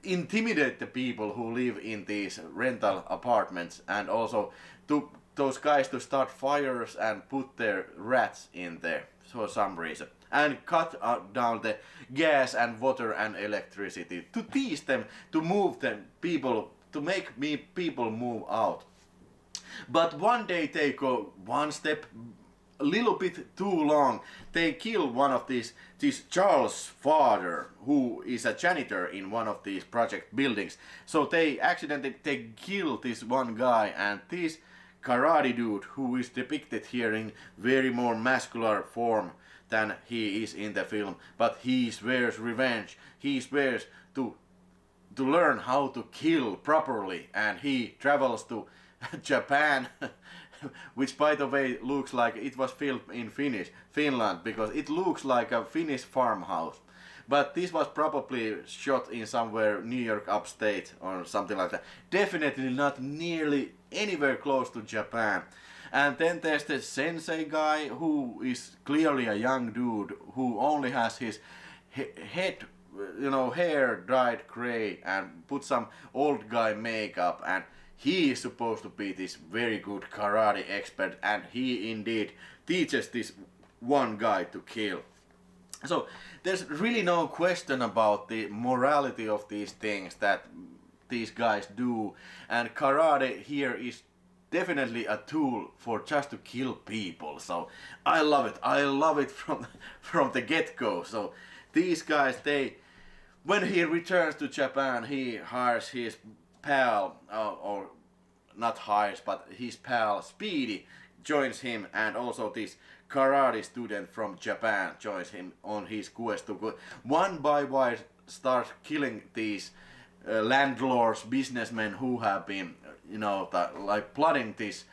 intimidate the people who live in these rental apartments, and also to those guys to start fires and put their rats in there for some reason, and cut down the gas and water and electricity to tease them, to move them people, to make people move out. But one day they go one step a little bit too long. They kill one of this Charles' father, who is a janitor in one of these project buildings. So they accidentally kill this one guy, and this karate dude, who is depicted here in very more muscular form than he is in the film, but he swears revenge. He swears to learn how to kill properly, and he travels to Japan, which by the way looks like it was filmed in Finland, because it looks like a Finnish farmhouse. But this was probably shot in somewhere New York upstate or something like that. Definitely not nearly anywhere close to Japan. And then there's the sensei guy, who is clearly a young dude who only has his head, you know, hair dyed gray and put some old guy makeup, and he is supposed to be this very good karate expert, and he indeed teaches this one guy to kill. So there's really no question about the morality of these things that these guys do, and karate here is definitely a tool for just to kill people. So I love it from the get-go. So these guys, when he returns to Japan, he hires his pal, or not hires, but his pal Speedy joins him, and also this karate student from Japan joins him on his quest to one by one start killing these landlords, businessmen who have been, you know, like plotting this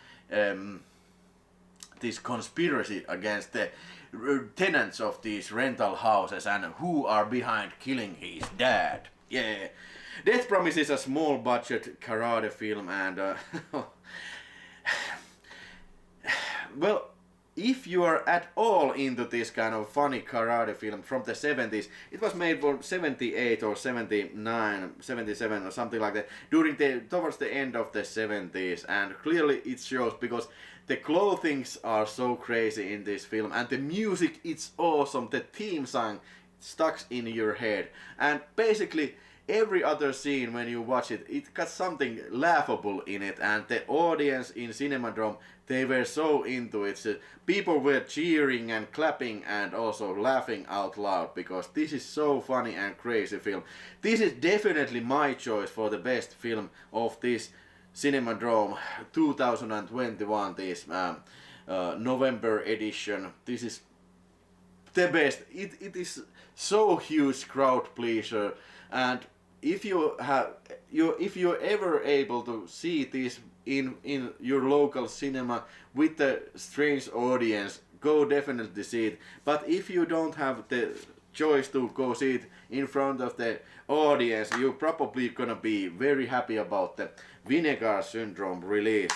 this conspiracy against the tenants of these rental houses, and who are behind killing his dad. Yeah, Death Promise is a small budget karate film, and well, if you are at all into this kind of funny karate film from the 70s, it was made for 78 or 79, 77 or something like that, towards the end of the 70s, and clearly it shows because the clothings are so crazy in this film, and the music, it's awesome, the theme song stuck in your head, and basically every other scene when you watch it, it got something laughable in it, and the audience in Cinemadrome, they were so into it. So people were cheering and clapping and also laughing out loud, because this is so funny and crazy film. This is definitely my choice for the best film of this Cinemadrome 2021, this November edition. This is the best. It is so huge crowd pleaser, and if you're ever able to see this in your local cinema with a strange audience, go definitely see it. But if you don't have the choice to go see it in front of the audience, you're probably gonna be very happy about the Vinegar Syndrome release.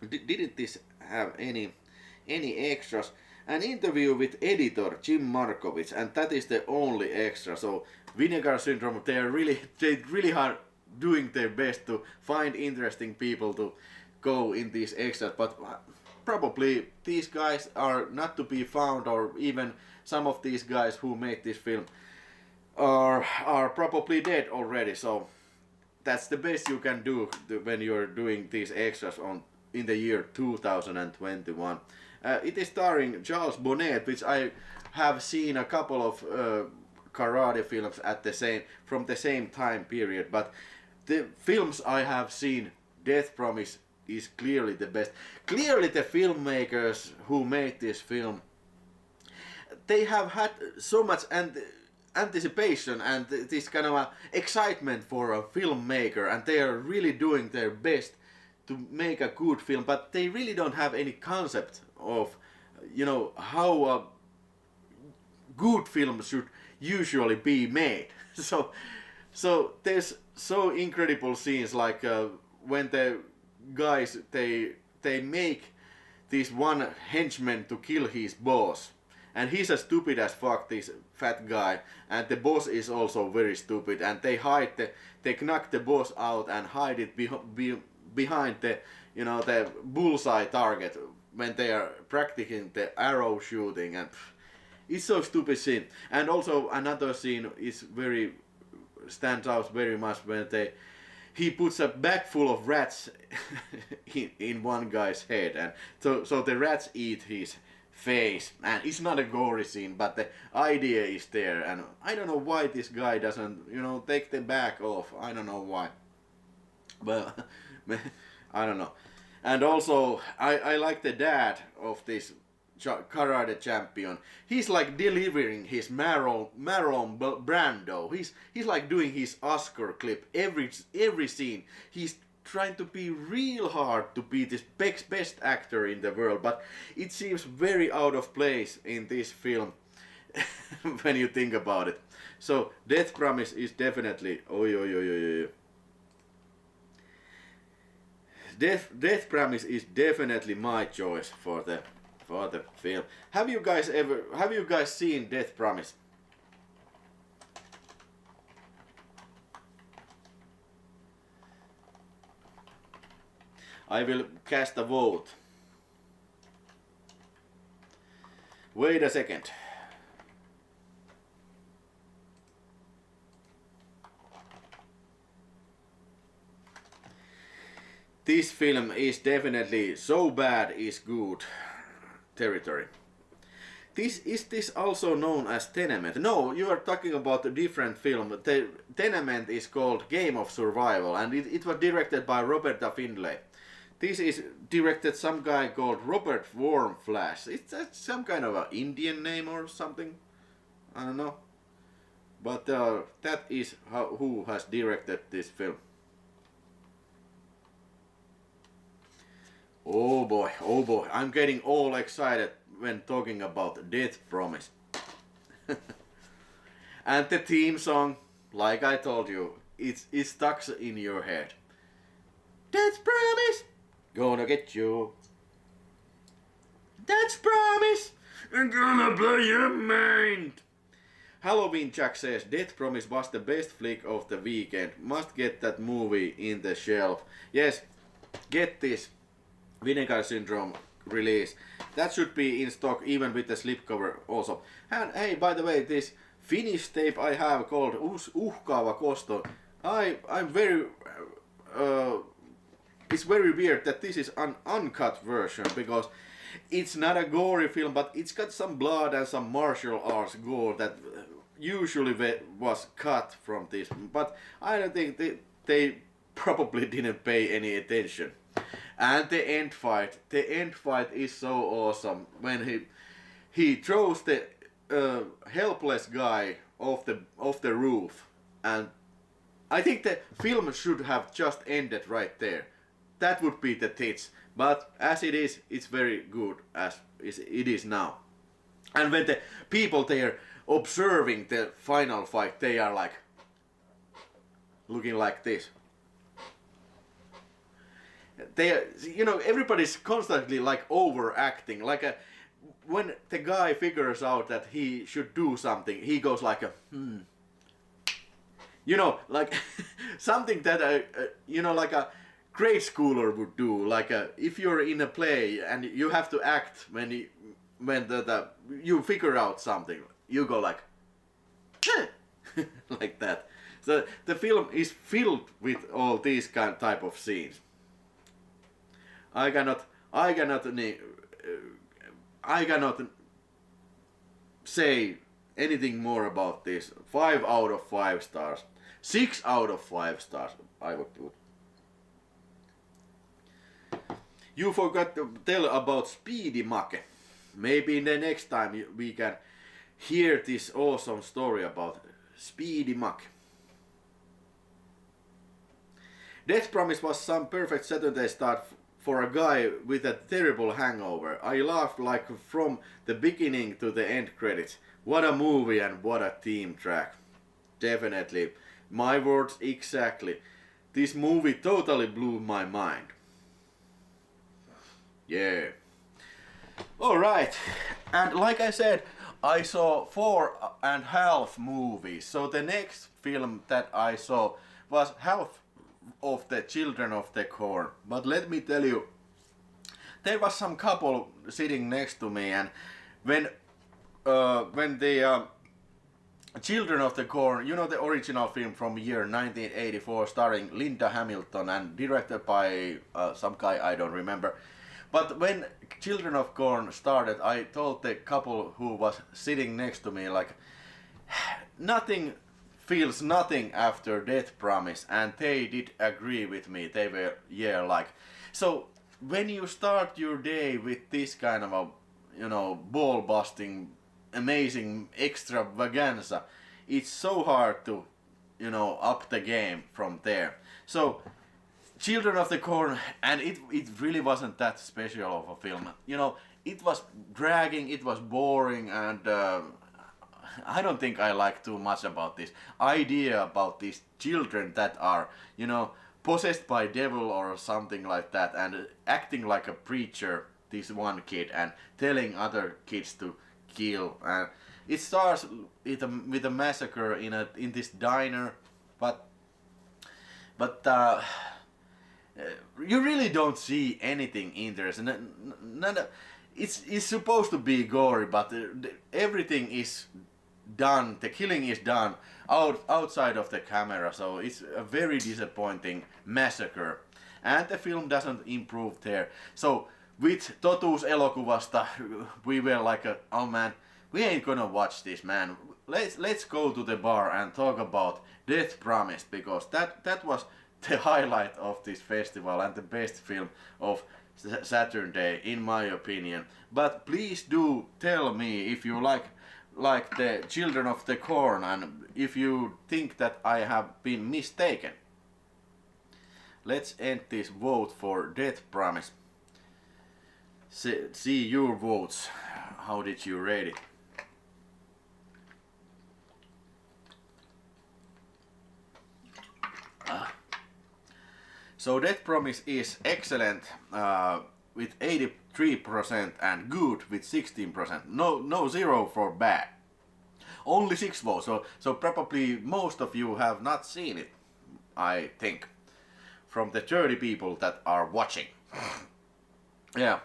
Didn't this have any extras? An interview with editor Jim Markovits, and that is the only extra. So Vinegar Syndrome, they really are doing their best to find interesting people to go in these extras, but probably these guys are not to be found, or even some of these guys who made this film are probably dead already. So that's the best you can do when you're doing these extras in the year 2021. It is starring Charles Bonnet, which I have seen a couple of karate films from the same time period, but the films I have seen, Death Promise is clearly the best. Clearly the filmmakers who made this film, they have had so much anticipation and this kind of excitement for a filmmaker, and they are really doing their best to make a good film, but they really don't have any concept of, you know, how a good film should usually be made. So there's so incredible scenes like when the guys they make this one henchman to kill his boss, and he's as stupid as fuck, this fat guy, and the boss is also very stupid, and they knock the boss out and hide it behind the, you know, the bullseye target when they are practicing the arrow shooting, and it's so stupid scene. And also another scene stands out very much when he puts a bag full of rats in one guy's head, and so the rats eat his face, and it's not a gory scene, but the idea is there, and I don't know why this guy doesn't, you know, take the bag off. I don't know why, but I don't know. And also I like the dad of this karate champion. He's like delivering his Marlon Brando. He's like doing his Oscar clip every scene. He's trying to be real hard to be this best actor in the world, but it seems very out of place in this film when you think about it. So Death Promise is definitely Death Promise is definitely my choice for the film. Have you guys seen Death Promise? I will cast a vote. Wait a second. This film is definitely so bad is good territory. Is this also known as Tenement? No, you are talking about a different film. The Tenement is called Game of Survival, and it was directed by Robert Findlay. This is directed some guy called Robert Warmflash. It's some kind of an Indian name or something. I don't know. But that is who has directed this film. Oh boy, I'm getting all excited when talking about Death Promise. And the theme song, like I told you, it stuck in your head. Death Promise, gonna get you. Death Promise, I'm gonna blow your mind. Halloween Jack says Death Promise was the best flick of the weekend. Must get that movie in the shelf. Yes, get this Vinegar Syndrome release. That should be in stock even with the slipcover also. And hey, by the way, this Finnish tape I have called Uhkaava Kosto, I'm very it's very weird that this is an uncut version, because it's not a gory film, but it's got some blood and some martial arts gore that usually was cut from this. But I don't think they probably didn't pay any attention. And the end fight is so awesome when he throws the helpless guy off the roof, and I think the film should have just ended right there. That would be the tits, but as it is, it's very good as it is now. And when the people there observing the final fight, they are like looking like this. They are, you know, everybody's constantly like overacting. Like when the guy figures out that he should do something, he goes like a you know, like something that you know, like a grade schooler would do. Like if you're in a play and you have to act when you figure out something, you go like like that. So the film is filled with all these type of scenes. I cannot say anything more about this. 5 out of 5 stars. 6 out of 5 stars, I would put. You forgot to tell about Speedy Make. Maybe in the next time we can hear this awesome story about Speedy Make. Death Promise was some perfect Saturday start for a guy with a terrible hangover. I laughed like from the beginning to the end credits. What a movie and what a theme track. Definitely. My words exactly. This movie totally blew my mind. Yeah. Alright. And like I said, I saw 4.5 movies. So the next film that I saw was half of the Children of the Corn. But let me tell you, there was some couple sitting next to me, and when the Children of the Corn, you know, the original film from year 1984 starring Linda Hamilton and directed by some guy I don't remember. But when Children of Corn started, I told the couple who was sitting next to me, like, nothing feels nothing after Death Promise, and they did agree with me. They were, yeah, like, so when you start your day with this kind of a, you know, ball busting, amazing extravaganza, it's so hard to, you know, up the game from there. So Children of the Corn, and it really wasn't that special of a film. You know, it was dragging, it was boring, and I don't think I like too much about this idea about these children that are, you know, possessed by devil or something like that, and acting like a preacher, this one kid, and telling other kids to kill. And it starts with a massacre in this diner, but you really don't see anything interesting. It's supposed to be gory, but everything is done. The killing is done outside of the camera, so it's a very disappointing massacre. And the film doesn't improve there. So with Totuus elokuvasta, we were like, oh man, we ain't gonna watch this, man. Let's go to the bar and talk about Death Promise, because that was the highlight of this festival and the best film of Saturday, in my opinion. But please do tell me if you like the Children of the Corn, and if you think that I have been mistaken. Let's end this vote for Death Promise. See your votes. How did you rate it? So Death Promise is excellent with 83% and good with 16%. No zero for bad. Only 6 votes. So probably most of you have not seen it, I think, from the 30 people that are watching. Yeah.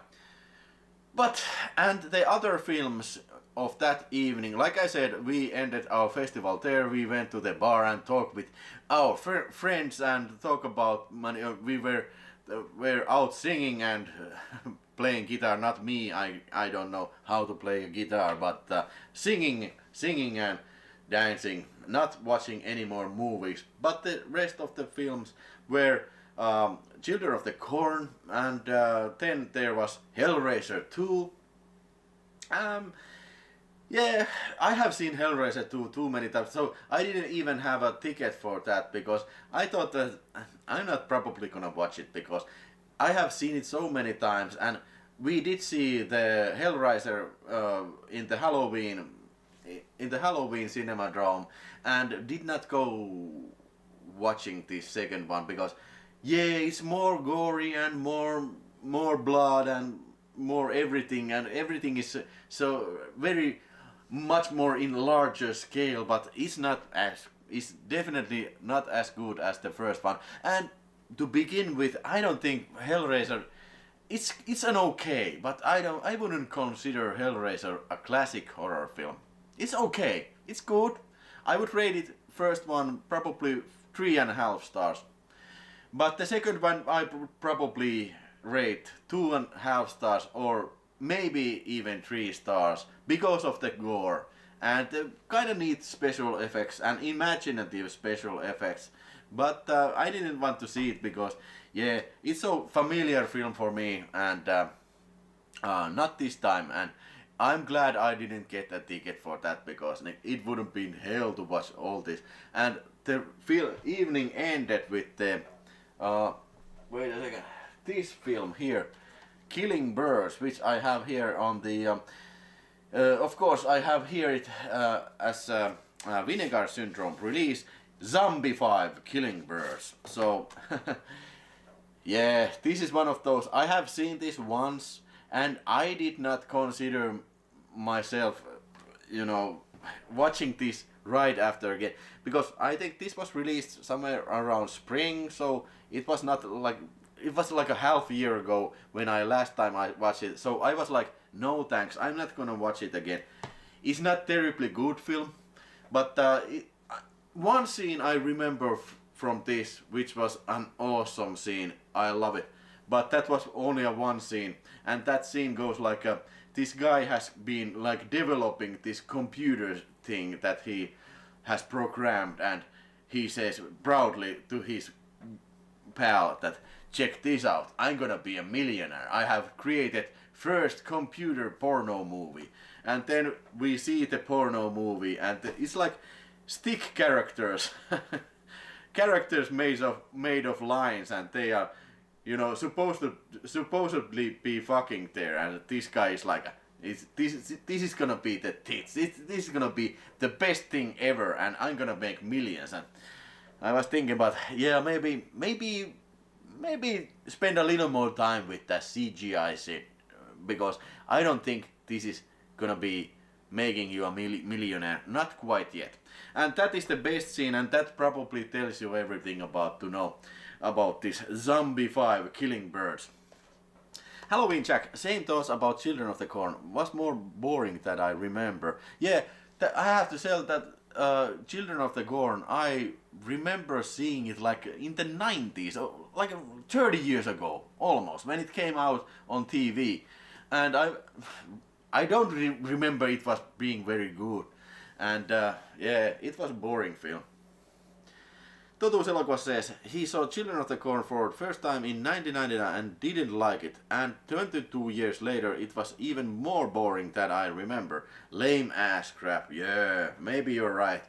But, and the other films of that evening, like I said, we ended our festival there. We went to the bar and talked with our friends and talk about money. We were out singing and playing guitar. Not me, I don't know how to play a guitar, but singing and dancing. Not watching any more movies. But the rest of the films were Children of the Corn, and then there was Hellraiser 2. Yeah, I have seen Hellraiser 2 too many times, so I didn't even have a ticket for that, because I thought that I'm not probably gonna watch it, because I have seen it so many times. And we did see the Hellraiser in the Halloween in the Halloween Cinemadrome and did not go watching this second one because it's more gory and more blood and more everything, and everything is so very much more in larger scale, but it's definitely not as good as the first one. And to begin with, I don't think Hellraiser, it's an okay, but I wouldn't consider Hellraiser a classic horror film. It's okay, it's good. I would rate it first one probably 3.5 stars, but the second one I probably rate 2.5 stars or maybe even 3 stars because of the gore and the kind of neat special effects and imaginative special effects. But I didn't want to see it because it's a familiar film for me, and not this time, and I'm glad I didn't get a ticket for that because it wouldn't been hell to watch all this. And the evening ended with the wait a second, this film here, Killing Birds, which I have here on the of course I have here it as Vinegar Syndrome release, Zombie 5 Killing Birds. So this is one of those. I have seen this once and I did not consider myself watching this right after again, because I think this was released somewhere around spring, so it was not like, it was like a half year ago when last time I watched it, so I was like, no thanks, I'm not gonna watch it again. It's not terribly good film, but one scene I remember from this, which was an awesome scene, I love it, but that was only a one scene, and that scene goes like this guy has been like developing this computer thing that he has programmed, and he says proudly to his pal that, check this out, I'm gonna be a millionaire, I have created first computer porno movie. And then we see the porno movie and it's like stick characters characters made of lines, and they are supposedly be fucking there, and this guy is like, this is gonna be the tits, this is gonna be the best thing ever, and I'm gonna make millions. And I was thinking about, maybe spend a little more time with that CGI shit, because I don't think this is gonna be making you a millionaire, not quite yet. And that is the best scene, and that probably tells you everything about to know about this Zombie 5 Killing Birds. Halloween Jack, same thoughts about Children of the Corn, was more boring than I remember. I have to say that Children of the Corn, I remember seeing it like in the 90s, like 30 years ago almost, when it came out on TV, and I don't remember it was being very good, and it was a boring film. Totuus Elokuva says he saw Children of the Corn for the first time in 1999 and didn't like it, and 22 years later it was even more boring than I remember. Lame ass crap, maybe you're right.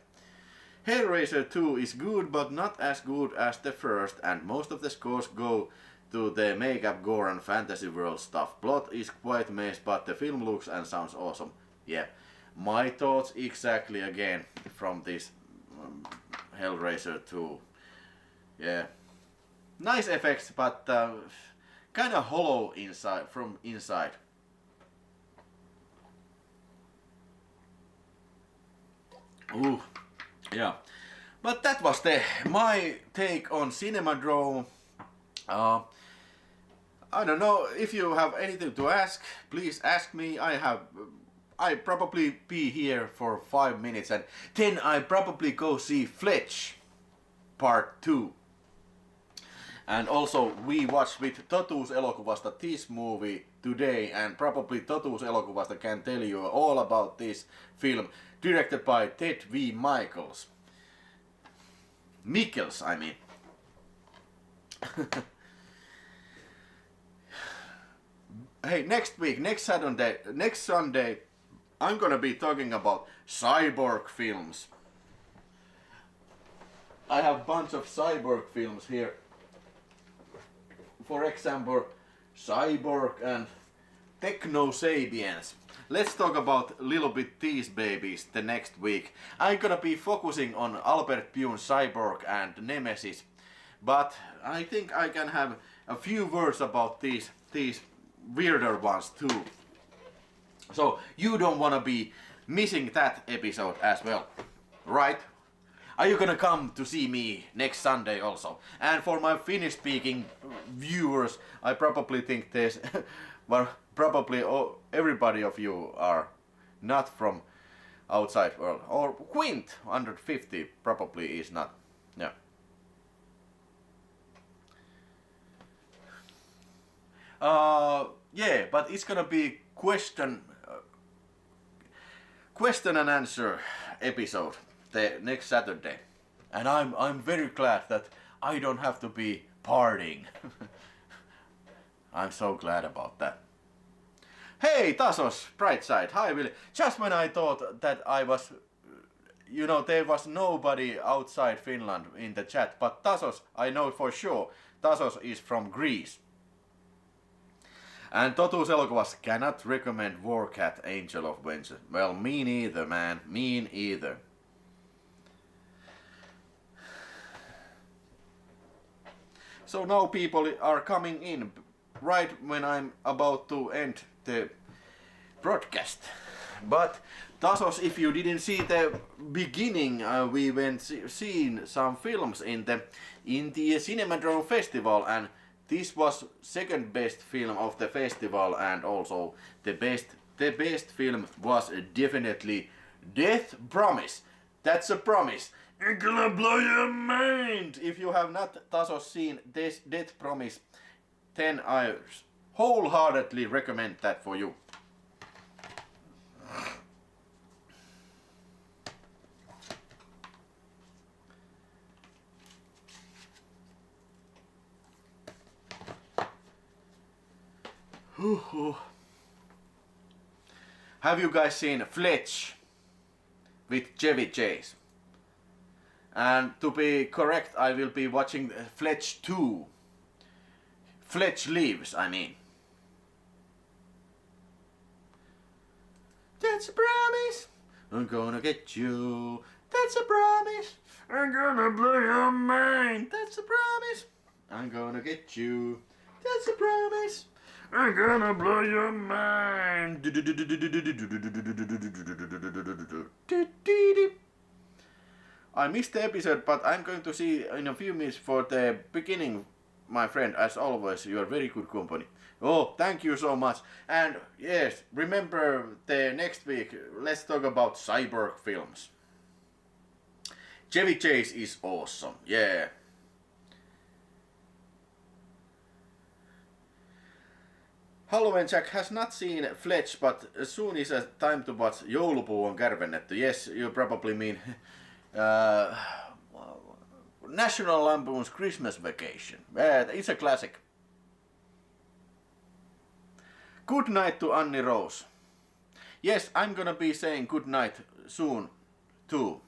Hellraiser 2 is good, but not as good as the first, and most of the scores go to the makeup, gore and fantasy world stuff. Plot is quite mess, but the film looks and sounds awesome. My thoughts exactly again from this Hellraiser 2. Nice effects, but kind of hollow inside, from inside. But that was my take on Cinemadrome. I don't know if you have anything to ask, please ask me. I probably be here for 5 minutes and then I probably go see Fletch Part 2. And also we watched with Totuus Elokuvasta this movie today, and probably Totuus Elokuvasta can tell you all about this film, directed by Ted V. Michaels. Mikkels, I mean. Hey, next Sunday, I'm gonna be talking about cyborg films. I have a bunch of cyborg films here. For example, Cyborg and Techno Sapiens. let's talk about a little bit these babies the next week. I'm gonna be focusing on Albert Pune's Cyborg and Nemesis, but I think I can have a few words about these weirder ones too. So you don't wanna be missing that episode as well, right? Are you gonna come to see me next Sunday also? And for my Finnish speaking viewers, I probably think there's, well, probably everybody of you are not from outside world. Or Quint 150 probably is not. Yeah. Yeah, but it's gonna be question and answer episode the next Saturday, and I'm very glad that I don't have to be partying. I'm so glad about that. Hey Tasos, bright side, hi Willie. Just when I thought that I was, you know, there was nobody outside Finland in the chat, but Tasos, I know for sure, Tasos is from Greece. And Totuus elokuvas cannot recommend Warcat Angel of Vengeance. Well, me neither, man, me neither. So now people are coming in right when I'm about to end the broadcast. But Tasos, if you didn't see the beginning, we went seeing some films in the Cinemadrome festival, and this was second best film of the festival, and also the best film was definitely Death Promise. That's a promise. I'm gonna blow your mind! If you have not Tasos seen this Death Promise, then I wholeheartedly recommend that for you. Have you guys seen Fletch with Chevy Chase? And to be correct, I will be watching Fletch 2. Fletch Lives, I mean. That's a promise, I'm gonna get you. That's a promise, I'm gonna blow your mind. That's a promise, I'm gonna get you. That's a promise, I'm gonna blow your mind. I missed the episode, but I'm going to see in a few minutes for the beginning, my friend. As always, you are very good company. Oh, thank you so much. And yes, remember the next week, let's talk about cyborg films. Chevy Chase is awesome, yeah. Halloween Jack has not seen Fletch, but soon is a time to watch Joulupuu on kärvennetty. Yes, you probably mean National Lampoon's Christmas Vacation. It's a classic. Good night to Annie Rose. Yes, I'm gonna be saying good night soon too.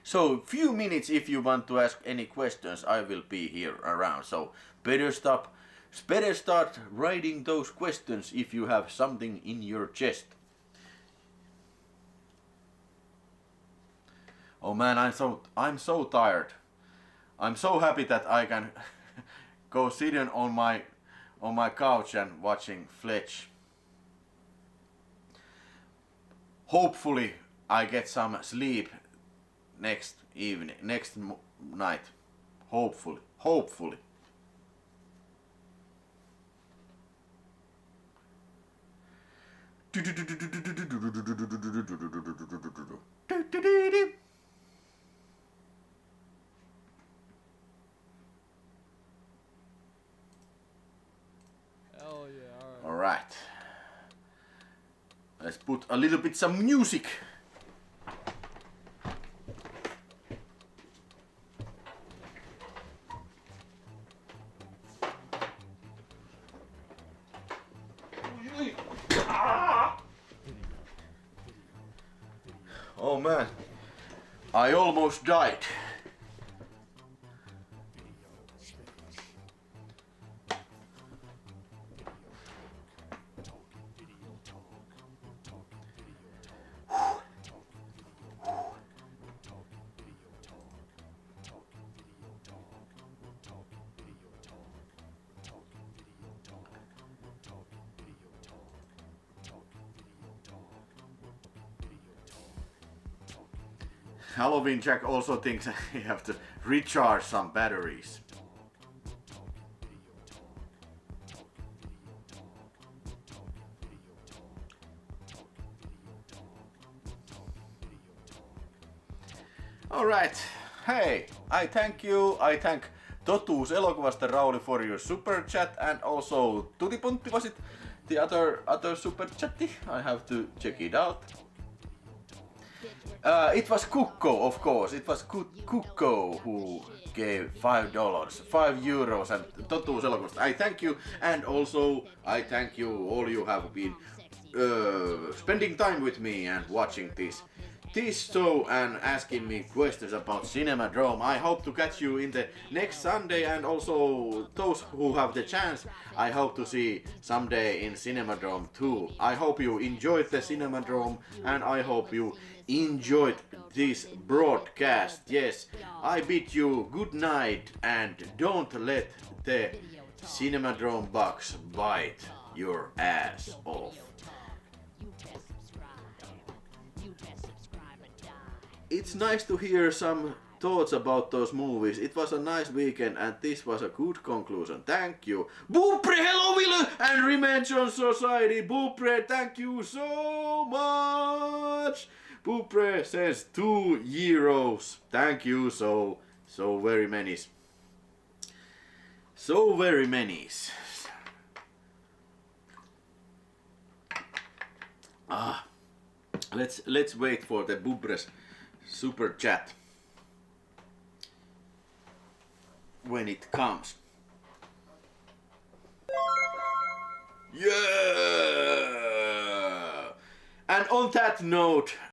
So few minutes if you want to ask any questions, I will be here around. So better start writing those questions if you have something in your chest. Oh man, I'm so tired. I'm so happy that I can go sitting on my couch and watching Fletch. Hopefully I get some sleep next night. Hopefully. Hell yeah, All right. Let's put a little bit some music. Oh man, I almost died. Halloween Jack also thinks he have to recharge some batteries. Alright, hey, I thank you, I thank Totuus elokuvasta Rauli for your super chat, and also Tutipuntti was it the other super chatti? I have to check it out. It was Kukko, of course, it was Kukko who gave $5, €5, and Totuus elokuvasta. I thank you, and also I thank you, all you have been spending time with me and watching this show and asking me questions about Cinemadrome. I hope to catch you in the next Sunday, and also those who have the chance, I hope to see someday in Cinemadrome too. I hope you enjoyed the Cinemadrome, and I hope you enjoyed this broadcast. Yes, I bid you good night, and don't let the Cinemadrome bugs bite your ass off. It's nice to hear some thoughts about those movies. It was a nice weekend and this was a good conclusion. Thank you. Boopre, hello Ville and Revenge on Society. Boopre, thank you so much. Boopre says €2. Thank you so very many. So very many. Let's wait for the Boopres super chat when it comes. Yeah! And on that note,